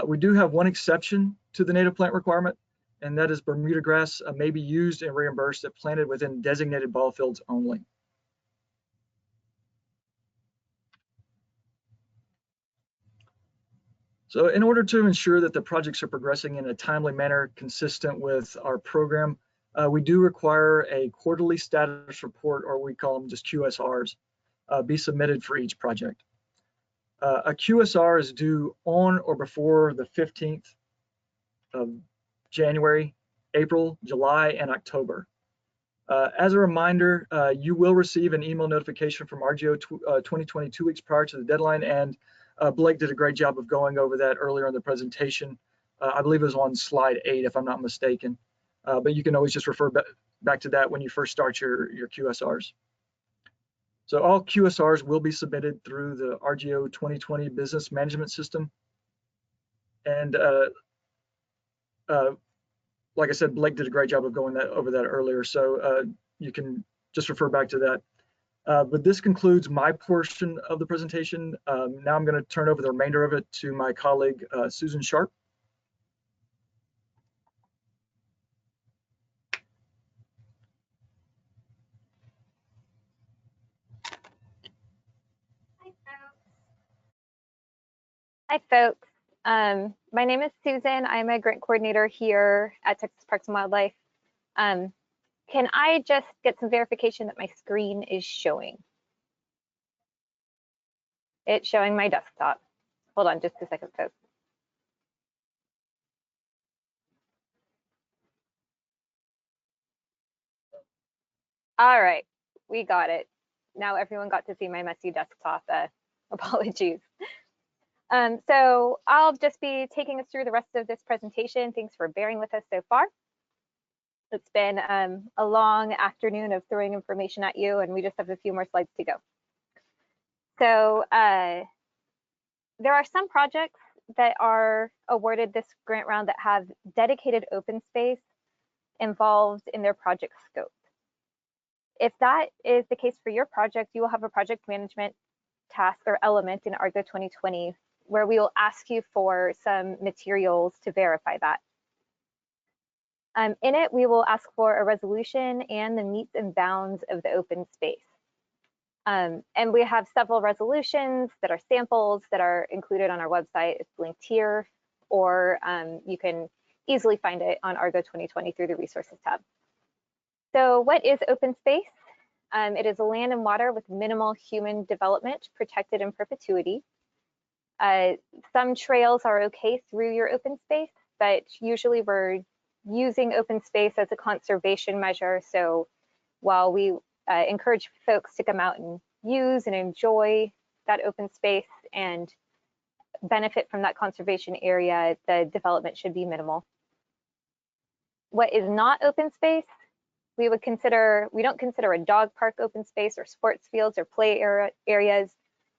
We do have one exception to the native plant requirement, and that is Bermuda grass may be used and reimbursed if planted within designated ball fields only. So in order to ensure that the projects are progressing in a timely manner consistent with our program, we do require a quarterly status report, or we call them just QSRs, be submitted for each project. A QSR is due on or before the 15th of January, April, July, and October. As a reminder, you will receive an email notification from RGO 2022 weeks prior to the deadline, and Blake did a great job of going over that earlier in the presentation. I believe it was on slide 8, if I'm not mistaken. But you can always just refer back to that when you first start your QSRs. So all QSRs will be submitted through the RGO 2020 business management system. And like I said, Blake did a great job of going over that earlier. So you can just refer back to that. But this concludes my portion of the presentation. Now I'm going to turn over the remainder of it to my colleague, Susan Sharp. Hi, folks. My name is Susan. I'm a grant coordinator here at Texas Parks and Wildlife. Can I just get some verification that my screen is showing? It's showing my desktop. Hold on just a second, folks. All right, we got it. Now everyone got to see my messy desktop. Apologies. So I'll just be taking us through the rest of this presentation. Thanks for bearing with us so far. It's been a long afternoon of throwing information at you, and we just have a few more slides to go. So there are some projects that are awarded this grant round that have dedicated open space involved in their project scope. If that is the case for your project, you will have a project management task or element in ARGO 2020 where we will ask you for some materials to verify that. In it, we will ask for a resolution and the metes and bounds of the open space. And we have several resolutions that are samples that are included on our website. It's linked here, or you can easily find it on ARGO 2020 through the resources tab. So what is open space? It is a land and water with minimal human development protected in perpetuity. Some trails are okay through your open space, but usually we're using open space as a conservation measure. So while we encourage folks to come out and use and enjoy that open space and benefit from that conservation area, the development should be minimal. What is not open space? We don't consider a dog park open space or sports fields or play areas,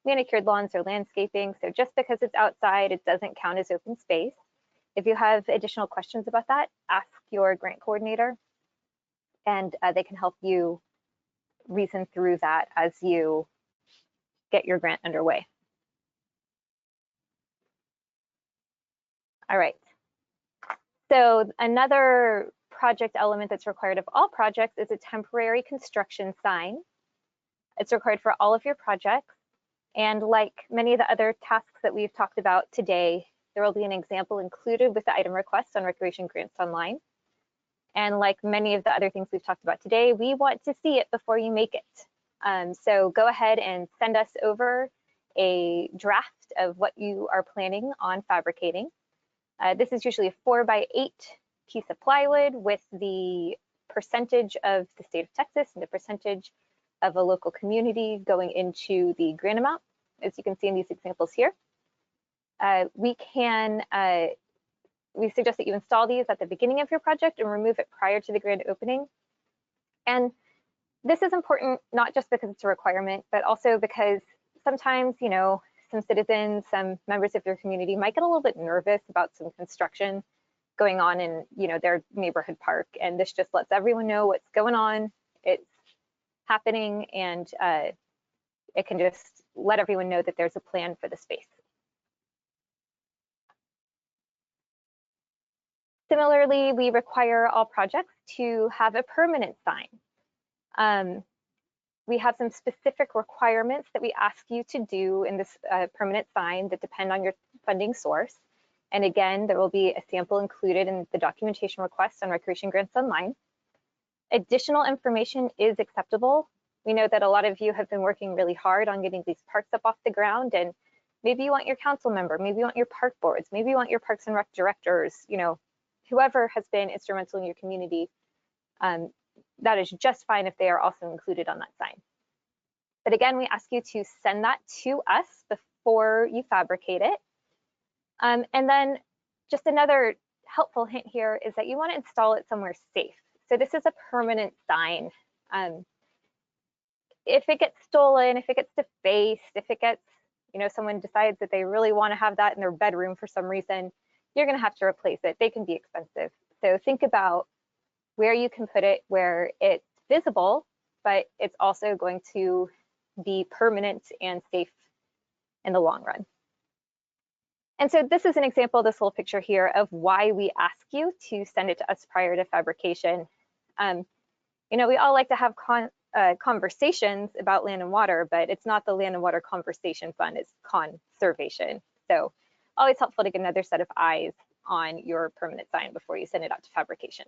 manicured lawns or landscaping. So just because it's outside, it doesn't count as open space. If you have additional questions about that, ask your grant coordinator, and they can help you reason through that as you get your grant underway. All right. So another project element that's required of all projects is a temporary construction sign. It's required for all of your projects. And like many of the other tasks that we've talked about today, there will be an example included with the item request on Recreation Grants Online. And like many of the other things we've talked about today, we want to see it before you make it. So go ahead and send us over a draft of what you are planning on fabricating. This is usually a 4x8 piece of plywood with the percentage of the state of Texas and the percentage of a local community going into the grant amount, as you can see in these examples here. We can we suggest that you install these at the beginning of your project and remove it prior to the grand opening. And this is important not just because it's a requirement, but also because sometimes, you know, some citizens, some members of your community might get a little bit nervous about some construction going on in, you know, their neighborhood park. And this just lets everyone know what's going on, it's happening, and it can just let everyone know that there's a plan for the space. Similarly, we require all projects to have a permanent sign. We have some specific requirements that we ask you to do in this permanent sign that depend on your funding source. And again, there will be a sample included in the documentation request on Recreation Grants Online. Additional information is acceptable. We know that a lot of you have been working really hard on getting these parks up off the ground, and maybe you want your council member, maybe you want your park boards, maybe you want your Parks and Rec directors, you know, whoever has been instrumental in your community. That is just fine if they are also included on that sign. But again, we ask you to send that to us before you fabricate it. And then just another helpful hint here is that you want to install it somewhere safe. So this is a permanent sign. If it gets stolen, if it gets defaced, if it gets, you know, someone decides that they really want to have that in their bedroom for some reason, you're going to have to replace it. They can be expensive. So think about where you can put it where it's visible, but it's also going to be permanent and safe in the long run. And so this is an example, this little picture here, of why we ask you to send it to us prior to fabrication. You know, we all like to have conversations about land and water, but it's not the land and water conversation fund, it's conservation. So always helpful to get another set of eyes on your permanent sign before you send it out to fabrication.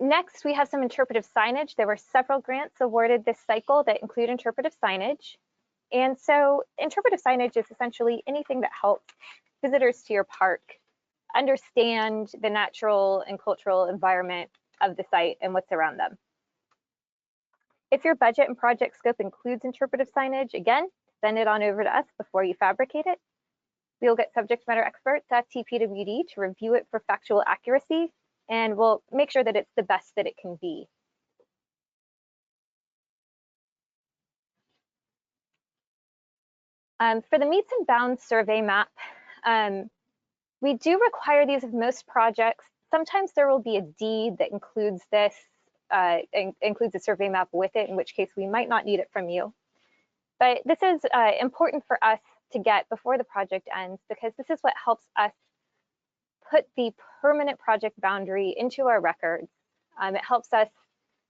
Next, we have some interpretive signage. There were several grants awarded this cycle that include interpretive signage. And so interpretive signage is essentially anything that helps visitors to your park understand the natural and cultural environment of the site and what's around them. If your budget and project scope includes interpretive signage, again, send it on over to us before you fabricate it. We'll get subject matter experts at TPWD to review it for factual accuracy, and we'll make sure that it's the best that it can be. For the meets and bounds survey map, we do require these of most projects. Sometimes there will be a deed that includes this, includes a survey map with it, in which case we might not need it from you. But this is important for us to get before the project ends, because this is what helps us put the permanent project boundary into our records. It helps us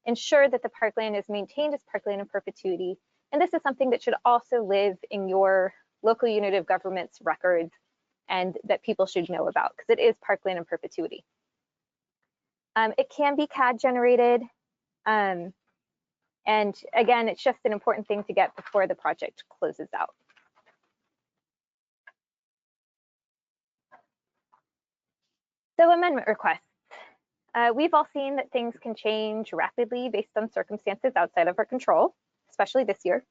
ensure that the parkland is maintained as parkland in perpetuity. And this is something that should also live in your local unit of government's records and that people should know about, because it is parkland in perpetuity. It can be CAD generated. And again, it's just an important thing to get before the project closes out. So amendment requests. We've all seen that things can change rapidly based on circumstances outside of our control, especially this year.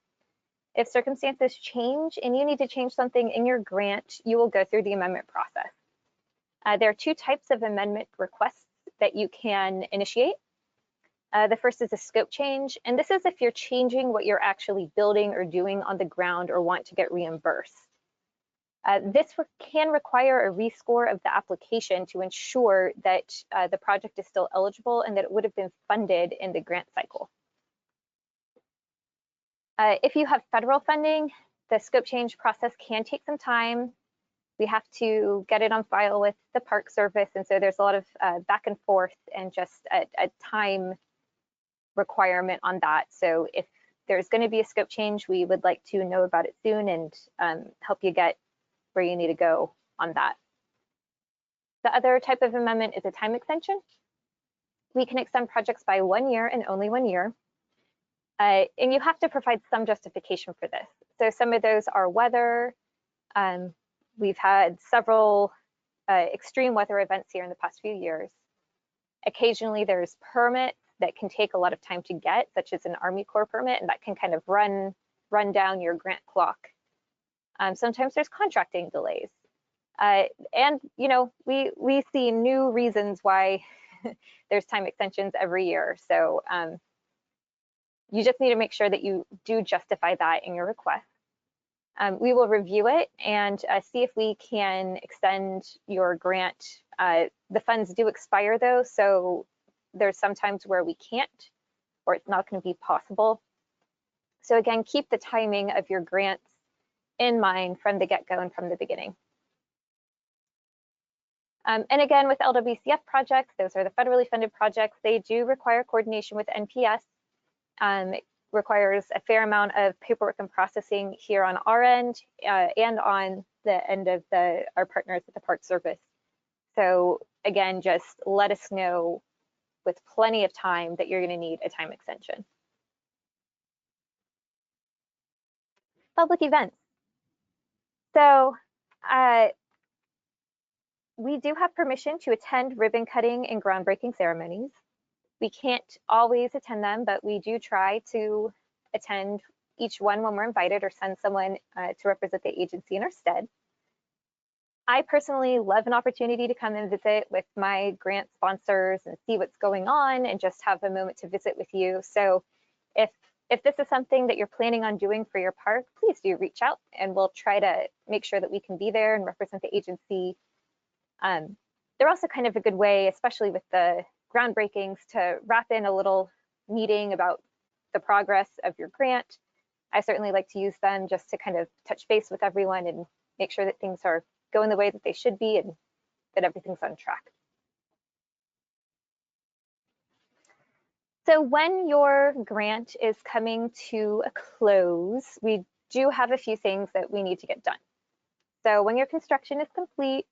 If circumstances change and you need to change something in your grant, you will go through the amendment process. There are two types of amendment requests that you can initiate. The first is a scope change, and this is if you're changing what you're actually building or doing on the ground or want to get reimbursed. This can require a rescore of the application to ensure that the project is still eligible and that it would have been funded in the grant cycle. If you have federal funding, the scope change process can take some time. We have to get it on file with the Park Service, and so there's a lot of back and forth and just a time requirement on that. So if there's going to be a scope change, we would like to know about it soon and help you get where you need to go on that. The other type of amendment is a time extension. We can extend projects by 1 year and only 1 year. And you have to provide some justification for this. So some of those are weather. We've had several extreme weather events here in the past few years. Occasionally there's permits that can take a lot of time to get, such as an Army Corps permit, and that can kind of run down your grant clock. Sometimes there's contracting delays. And you know, we see new reasons why there's time extensions every year. So you just need to make sure that you do justify that in your request. We will review it and see if we can extend your grant. The funds do expire though, so there's sometimes where we can't, or it's not going to be possible. So again, keep the timing of your grants in mind from the get-go and from the beginning. And again, with LWCF projects, those are the federally funded projects, they do require coordination with NPS. It requires a fair amount of paperwork and processing here on our end and on the end of our partners at the Park Service. So again, just let us know with plenty of time that you're going to need a time extension. Public events. So we do have permission to attend ribbon cutting and groundbreaking ceremonies. We can't always attend them, but we do try to attend each one when we're invited or send someone to represent the agency in our stead. I personally love an opportunity to come and visit with my grant sponsors and see what's going on and just have a moment to visit with you. So if this is something that you're planning on doing for your park, please do reach out and we'll try to make sure that we can be there and represent the agency. They're also kind of a good way, especially with the groundbreakings, to wrap in a little meeting about the progress of your grant. I certainly like to use them just to kind of touch base with everyone and make sure that things are going the way that they should be and that everything's on track. So when your grant is coming to a close, we do have a few things that we need to get done. So when your construction is complete,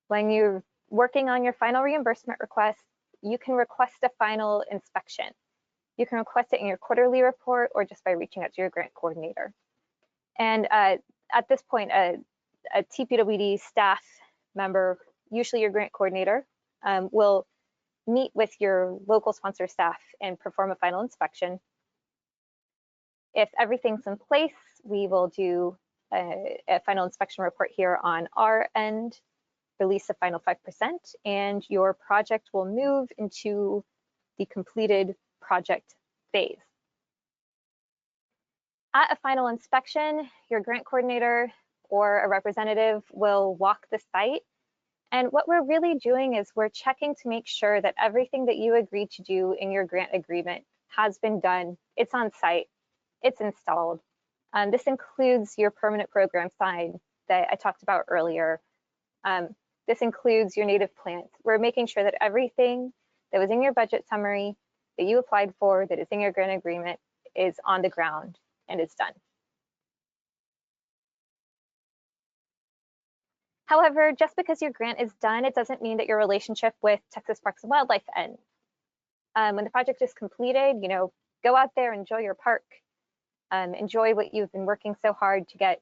when you're working on your final reimbursement request, you can request a final inspection. You can request it in your quarterly report or just by reaching out to your grant coordinator. And at this point, a TPWD staff member, usually your grant coordinator, will meet with your local sponsor staff and perform a final inspection. If everything's in place, we will do a final inspection report here on our end, release the final 5%, and your project will move into the completed project phase. At a final inspection, your grant coordinator or a representative will walk the site. And what we're really doing is we're checking to make sure that everything that you agreed to do in your grant agreement has been done. It's on site, it's installed. This includes your permanent program sign that I talked about earlier. This includes your native plants. We're making sure that everything that was in your budget summary that you applied for, that is in your grant agreement, is on the ground and is done. However, just because your grant is done, it doesn't mean that your relationship with Texas Parks and Wildlife ends. When the project is completed, you know, go out there, enjoy your park, enjoy what you've been working so hard to get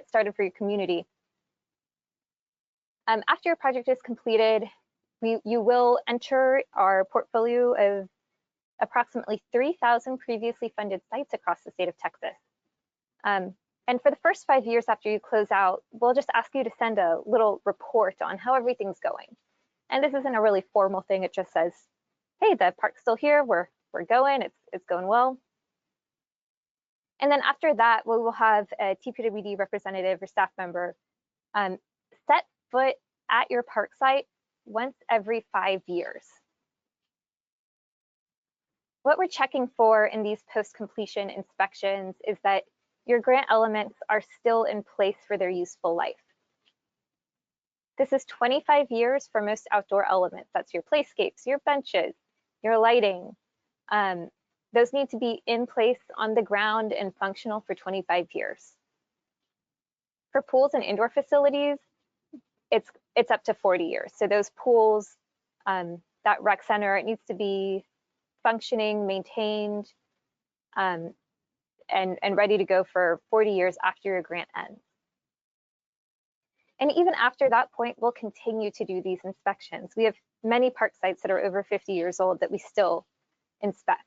started for your community. After your project is completed, you will enter our portfolio of approximately 3,000 previously funded sites across the state of Texas. And for the first 5 years after you close out, we'll just ask you to send a little report on how everything's going. And this isn't a really formal thing. It just says, hey, the park's still here. We're going. It's going well. And then after that, we will have a TPWD representative or staff member set foot at your park site once every 5 years. What we're checking for in these post-completion inspections is that your grant elements are still in place for their useful life. This is 25 years for most outdoor elements. That's your playscapes, your benches, your lighting. Those need to be in place on the ground and functional for 25 years. For pools and indoor facilities, it's up to 40 years. So those pools, that rec center, it needs to be functioning, maintained, and ready to go for 40 years after your grant ends. And even after that point, we'll continue to do these inspections. We have many park sites that are over 50 years old that we still inspect.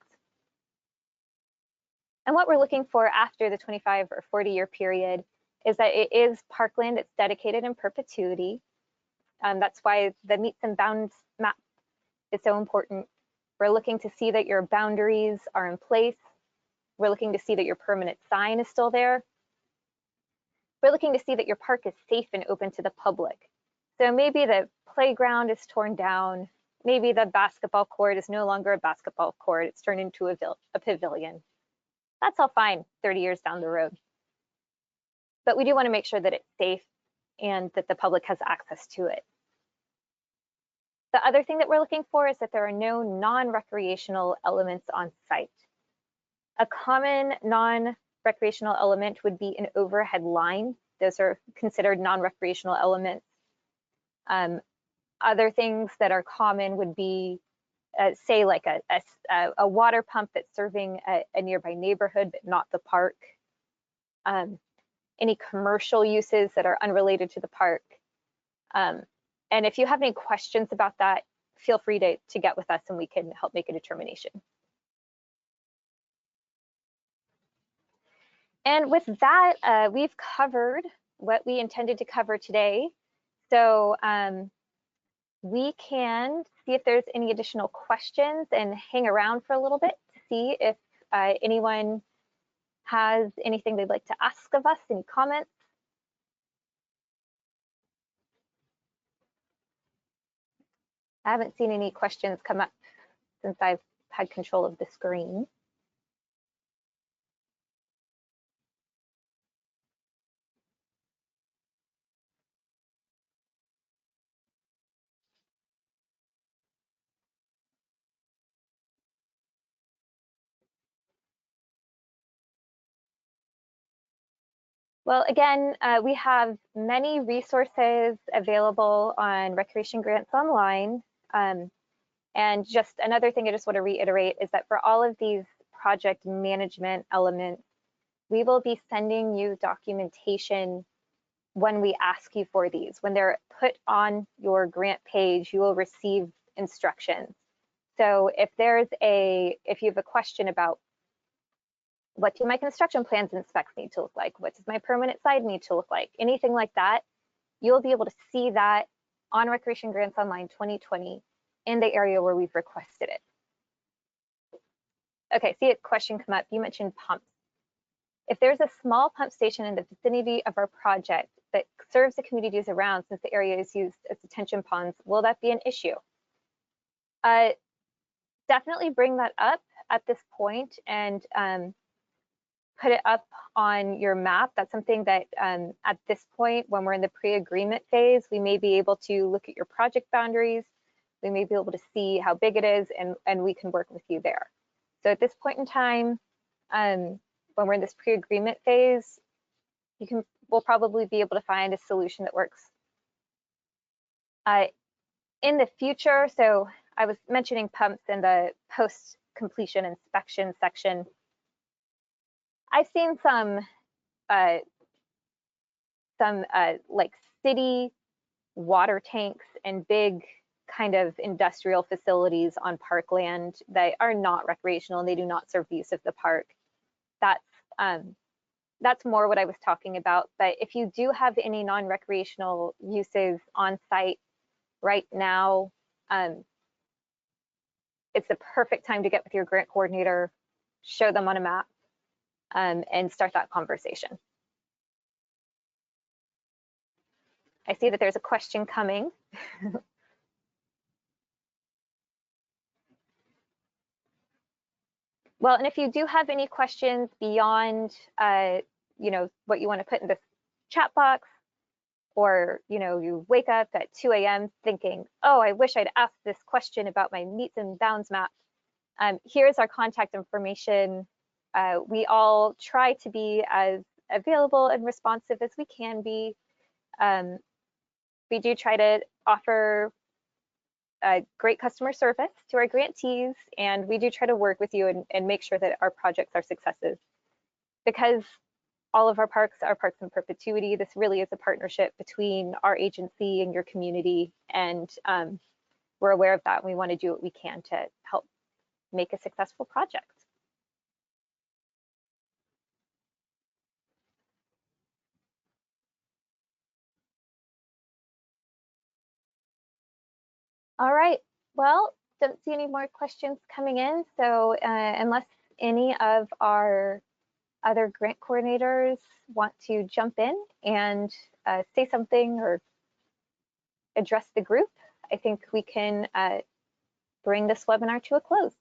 And what we're looking for after the 25 or 40-year period is that it is parkland that's dedicated in perpetuity. That's why the meets and bounds map is so important. We're looking to see that your boundaries are in place. We're looking to see that your permanent sign is still there. We're looking to see that your park is safe and open to the public. So maybe the playground is torn down. Maybe the basketball court is no longer a basketball court. It's turned into a pavilion. That's all fine 30 years down the road. But we do want to make sure that it's safe and that the public has access to it. The other thing that we're looking for is that there are no non-recreational elements on site. A common non-recreational element would be an overhead line. Those are considered non-recreational elements. Other things that are common would be, say, like a water pump that's serving a nearby neighborhood, but not the park. Any commercial uses that are unrelated to the park. And if you have any questions about that, feel free to get with us and we can help make a determination. And with that, we've covered what we intended to cover today. So we can see if there's any additional questions and hang around for a little bit to see if anyone has anything they'd like to ask of us, any comments. I haven't seen any questions come up since I've had control of the screen. Well, again, we have many resources available on Recreation Grants Online. And just another thing I just want to reiterate is that for all of these project management elements, we will be sending you documentation when we ask you for these. When they're put on your grant page, you will receive instructions. So if you have a question about what do my construction plans and specs need to look like, what does my permanent side need to look like, anything like that, you'll be able to see that on Recreation Grants Online 2020 in the area where we've requested it. Okay, see a question come up. You mentioned pumps. If there's a small pump station in the vicinity of our project that serves the communities around, since the area is used as detention ponds, will that be an issue? Definitely bring that up at this point and put it up on your map. That's something that at this point, when we're in the pre-agreement phase, we may be able to look at your project boundaries. We may be able to see how big it is and we can work with you there. So at this point in time, when we're in this pre-agreement phase, we'll probably be able to find a solution that works. In the future, so I was mentioning pumps in the post-completion inspection section. I've seen some like city water tanks and big kind of industrial facilities on parkland that are not recreational and they do not serve the use of the park. That's more what I was talking about. But if you do have any non-recreational uses on site right now, it's the perfect time to get with your grant coordinator, show them on a map, and start that conversation. I see that there's a question coming. Well, and if you do have any questions beyond, you know, what you want to put in the chat box, or, you know, you wake up at 2 a.m. thinking, oh, I wish I'd asked this question about my meets and bounds map. Here's our contact information. We all try to be as available and responsive as we can be. We do try to offer great customer service to our grantees, and we do try to work with you and make sure that our projects are successes. Because all of our parks are parks in perpetuity, this really is a partnership between our agency and your community, and we're aware of that, and we want to do what we can to help make a successful project. All right, well, don't see any more questions coming in. So unless any of our other grant coordinators want to jump in and say something or address the group, I think we can bring this webinar to a close.